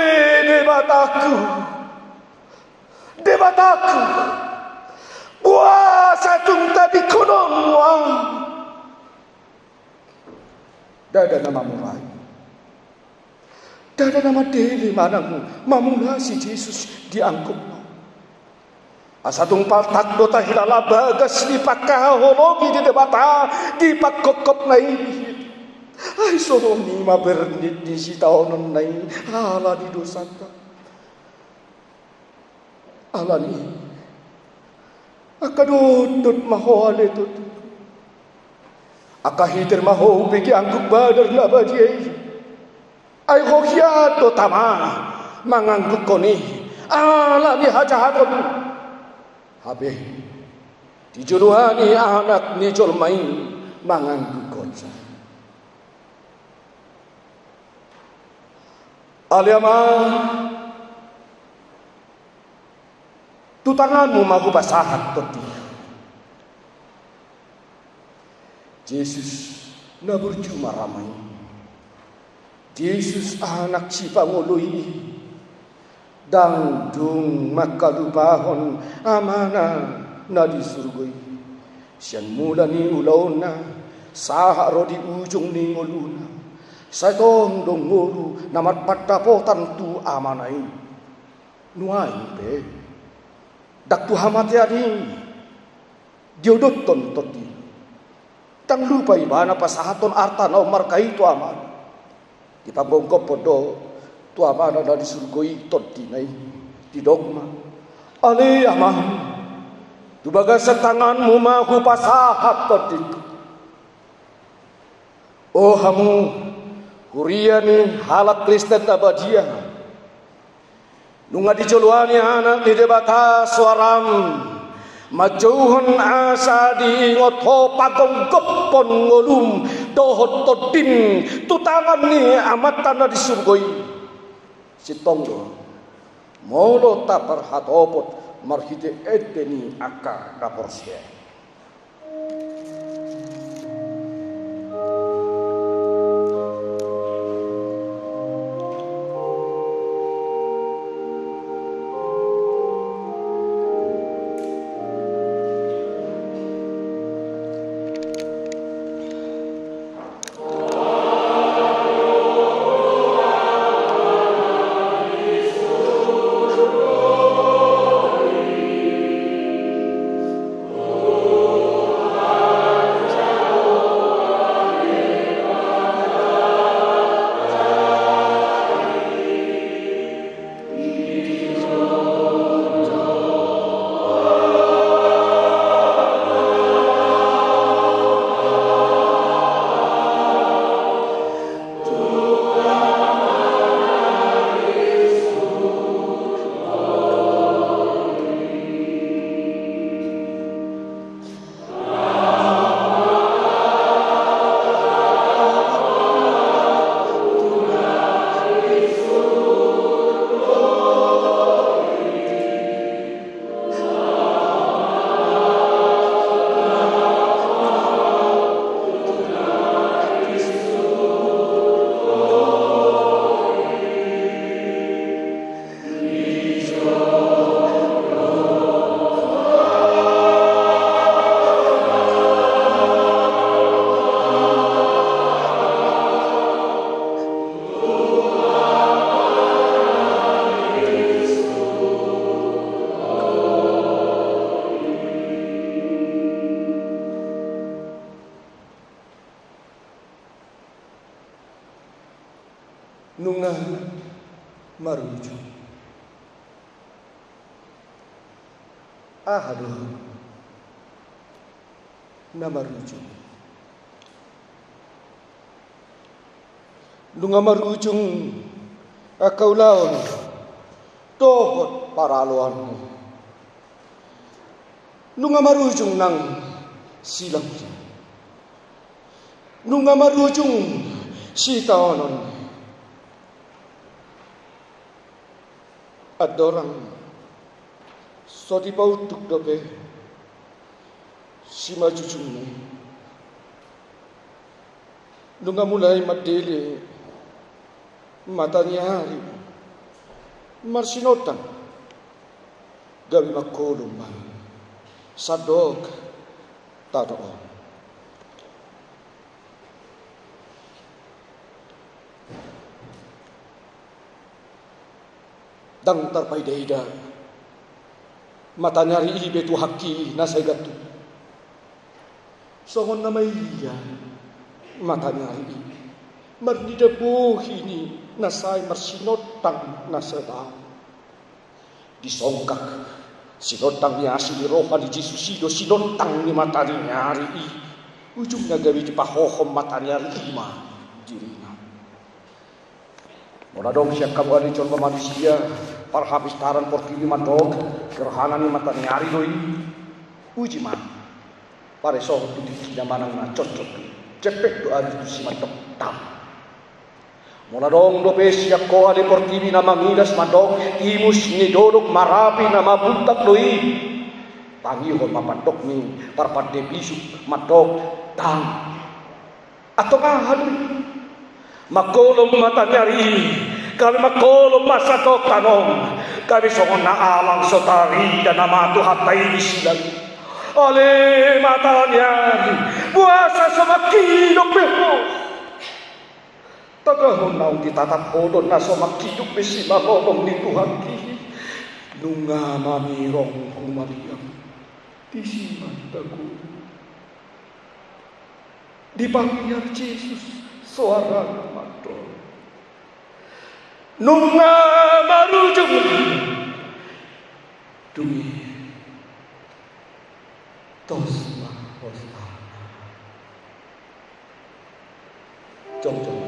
debataku puasa tunta di konong wang dada nama murai dada nama dele manangmu mamuna si Yesus diangkut Asadong paltak do tahilala bagas di pakahologi di debata di pakokop na ihit. Ay sohoni mabernit di sitaonon na ala di dosaka. Ala ni akadudut mahoale tut. Akahitir maho bigi angguk badar na bajai. Ay hokiato tama mangangguk koni. Ala ni hajahaton. Habis dijuruhani anak ni jolmai mangangguk konsa. Aliama tutanganmu mahu basahat toti. Yesus na berjuma ramai. Yesus anak si pangului. Dangdung makalubahon amana na di surgoi. Sian mula ni ulauna saharo di ujung ni ngoluna. Saitong dong ngolu namat patapotan tu amanai. Nuai pe. Dak tu hamati adi. Diodot ton toti. Tang lupa ibana pasahaton arta na markai tu aman. Di pabongkop podo tu amana dari surgoi toti nai di dogma. Ali amah. Tu bagas tanganmu mahu pasahat toti. Oh hamu kuriani halat Kristen abadia. Nunga dijoluani anak di debata suaram. Majuhun asa di ngoto pagong pon ngolum dohot todin tutangan ni amatan di surgoi. Sitonggo molo tapar hatopot marhite edeni aka kaporsia. Nunga maruju. Aduh, na maruju. Nunga marujung akau laon tohot paraluanmu. Nunga marujung nang silang. Nunga marujung sitaonon. Adorang so di pautuk dobe si majujung ni. Nunga mulai madele matanya hari marsinotan gawi makolum sadog tadon. Dang tarpai deida Matanya ri betu haki na segatu. Songon na maiya matanya ri. Mardidabuhi ni nasay marsinotang na sedang. Disongkak sinotang niya siniroha ni Jesusido sinotang ni matanya ri. Ujungnya gawi di pahohom matanya ri dirina. Mula dong siya kamu ada contoh manusia parhabis taran porkili mandog gerhana ni matanya ri doi. Uji man pare soh tuti manang na cocok cepek doa itu si mandog tam. Mula dong dope siya ko ada porkili na mangidas mandog imus ni dodok marapi na mabuntak doi. Pangihon mapandok ni parpade bisu mandog tam. Atau ngahalu makolom matanya ri kami makolom masatok tanong kami songon na alang sotari dan nama Tuhatai bisilan oleh matanya puasa sama kidok beho tagahon naung ditatap hodon na sama kidok besi makolom ni Tuhan ki nunga mamirong kumariam disiman tagu dipanggil Yesus suara matur nunga marujung dumi tosma hosana jong-jong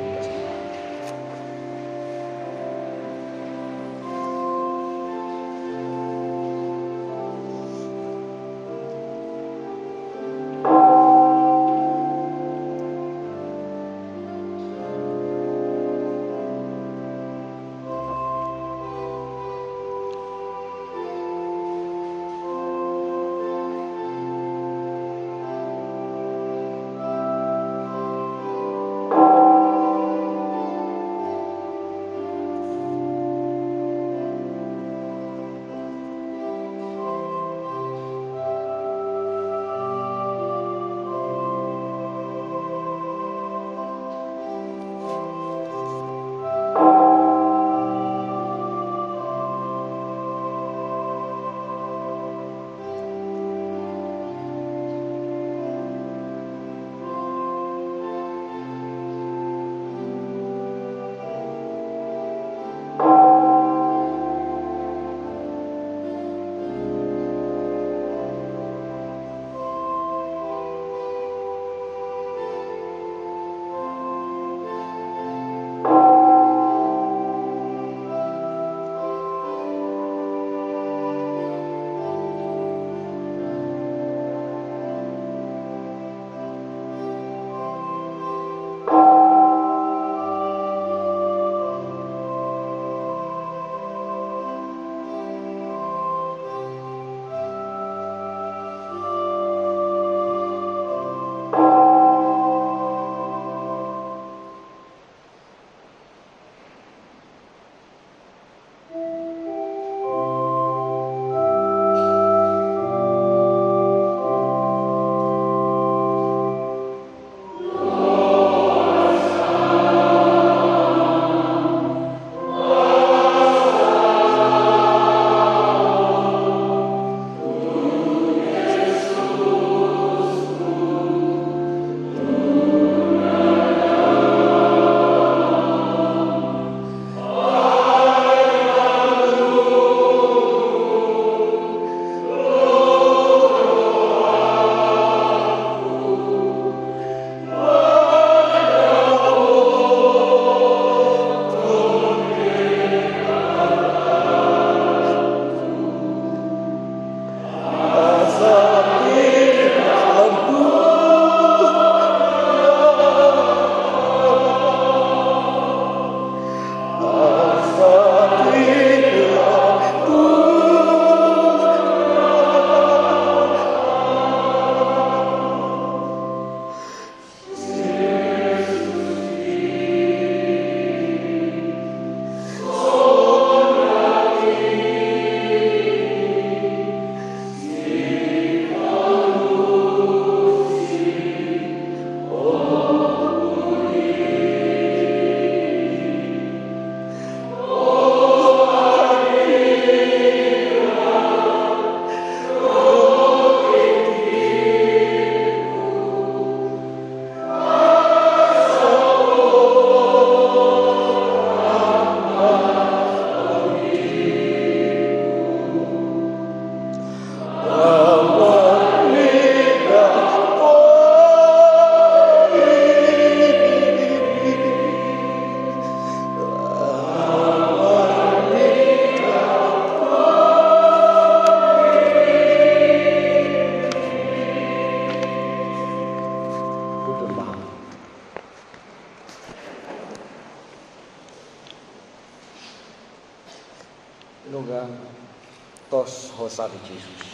tos hosari Jesus.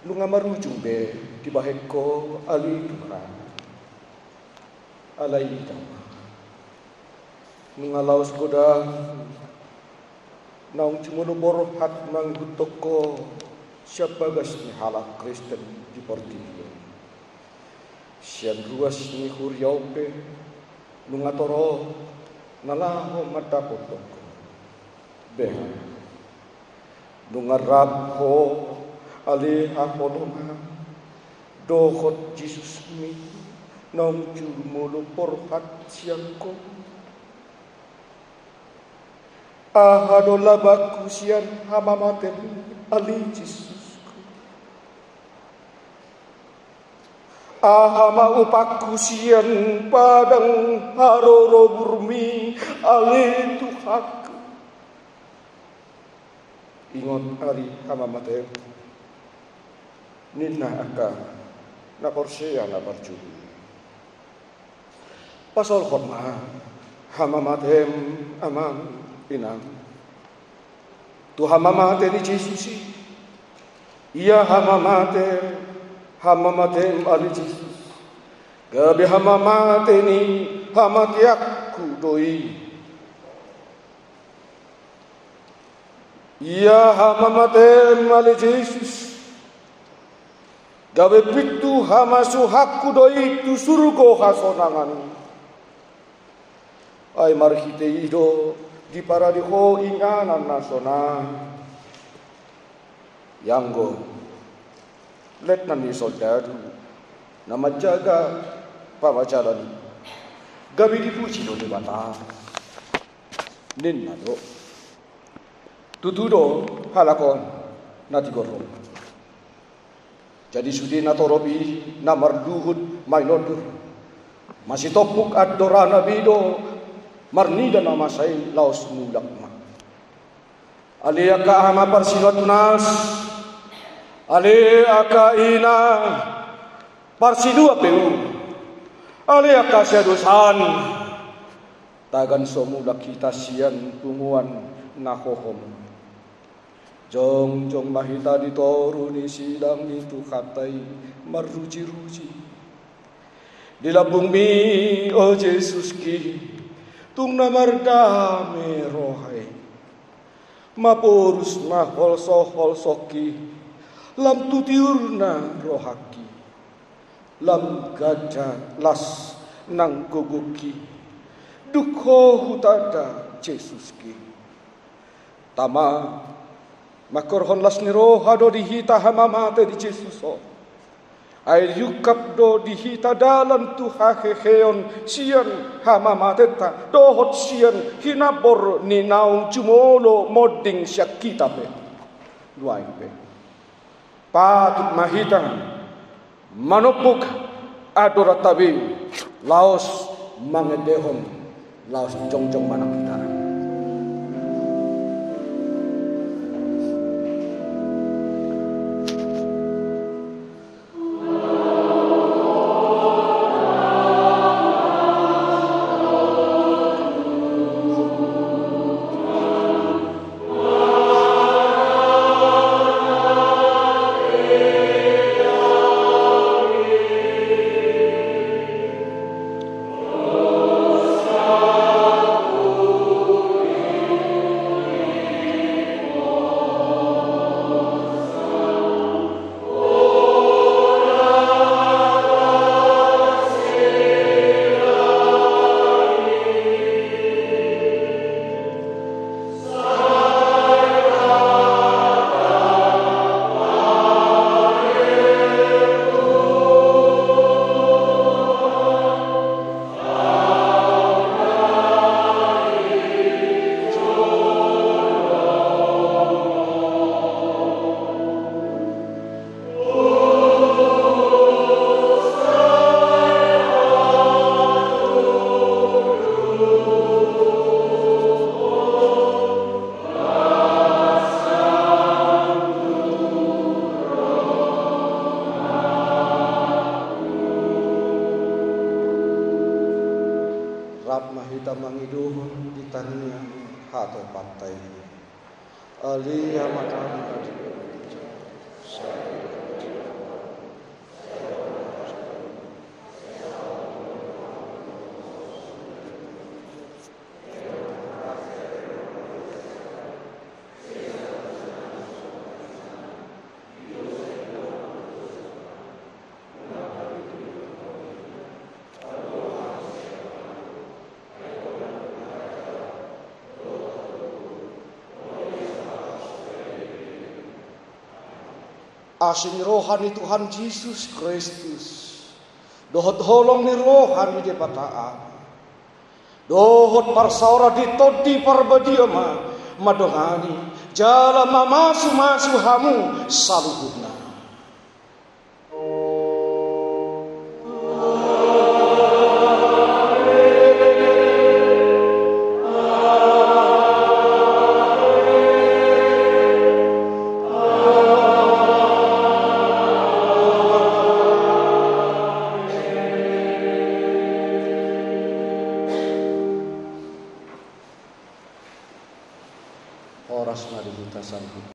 Lu nga marujung be di bahek ko ali Tuhan. Alay itaw. Nung alaos ko da naung cumulubor hat manggutok ko siya bagas ni halak Kristen di Portillo. Siya ruas ni Huryaope nung atoro nalaho matapotok ko. Beha. Nung arab ko ali apolonga dohot Jesus mi naung cumulubor hat siyang ko. Ahado labaku sian hamamaten ali Jesus ko. Ahama upaku sian padang haroro burmi ali Tuhanku. Ingon ali hamamaten nina aka na korsia na barjuri. Pasol khotma hamamaten amang inang tu hamamate ni Jesus ia hamamate ali Jesus gabe hamamate ni hamatiakku doi ia hamamate ali Jesus gabe pitu hamasuhakku doi tu surgo hasonangan ay marhite ido di paradiho inganan nasional Yanggo letnan ni soldadu nama jaga pamajalan gabi dipuji do debata ninna do tutudo halakon natigoro jadi sudi natorobi namar duhud mainodur masih topuk adorana bido marnida nama saya laos mulak ma. Ali aka hama parsinot nas, ali aka ina parsidua peu, ali aka sedusan, tagan somulak kita sian tunguan nakohom. Jong mahita ditoru ni sidang itu katai maruji-ruji. Di labung mi oh Jesus ki. Tung namar dame rohai mapurus na holsoki lam tutiurna rohaki lam gada las nang guguki dukho hutada Jesuski tama makorhon las ni rohado dihita hamamate di Jesuso ay yukap do dihita dalan tu haheheon sian hamamateta dohot sian hinabor ni naung cumolo moding syakita pe luain pe patut mahita manupuk adoratabi laos mangedehon laos jongjong manang kita. te patai alia matang asin rohani Tuhan Yesus Kristus dohot holong ni rohani di pataan dohot parsaura di todi parbadiama madohani jala masu hamu saluhuna Oras mari kita sambut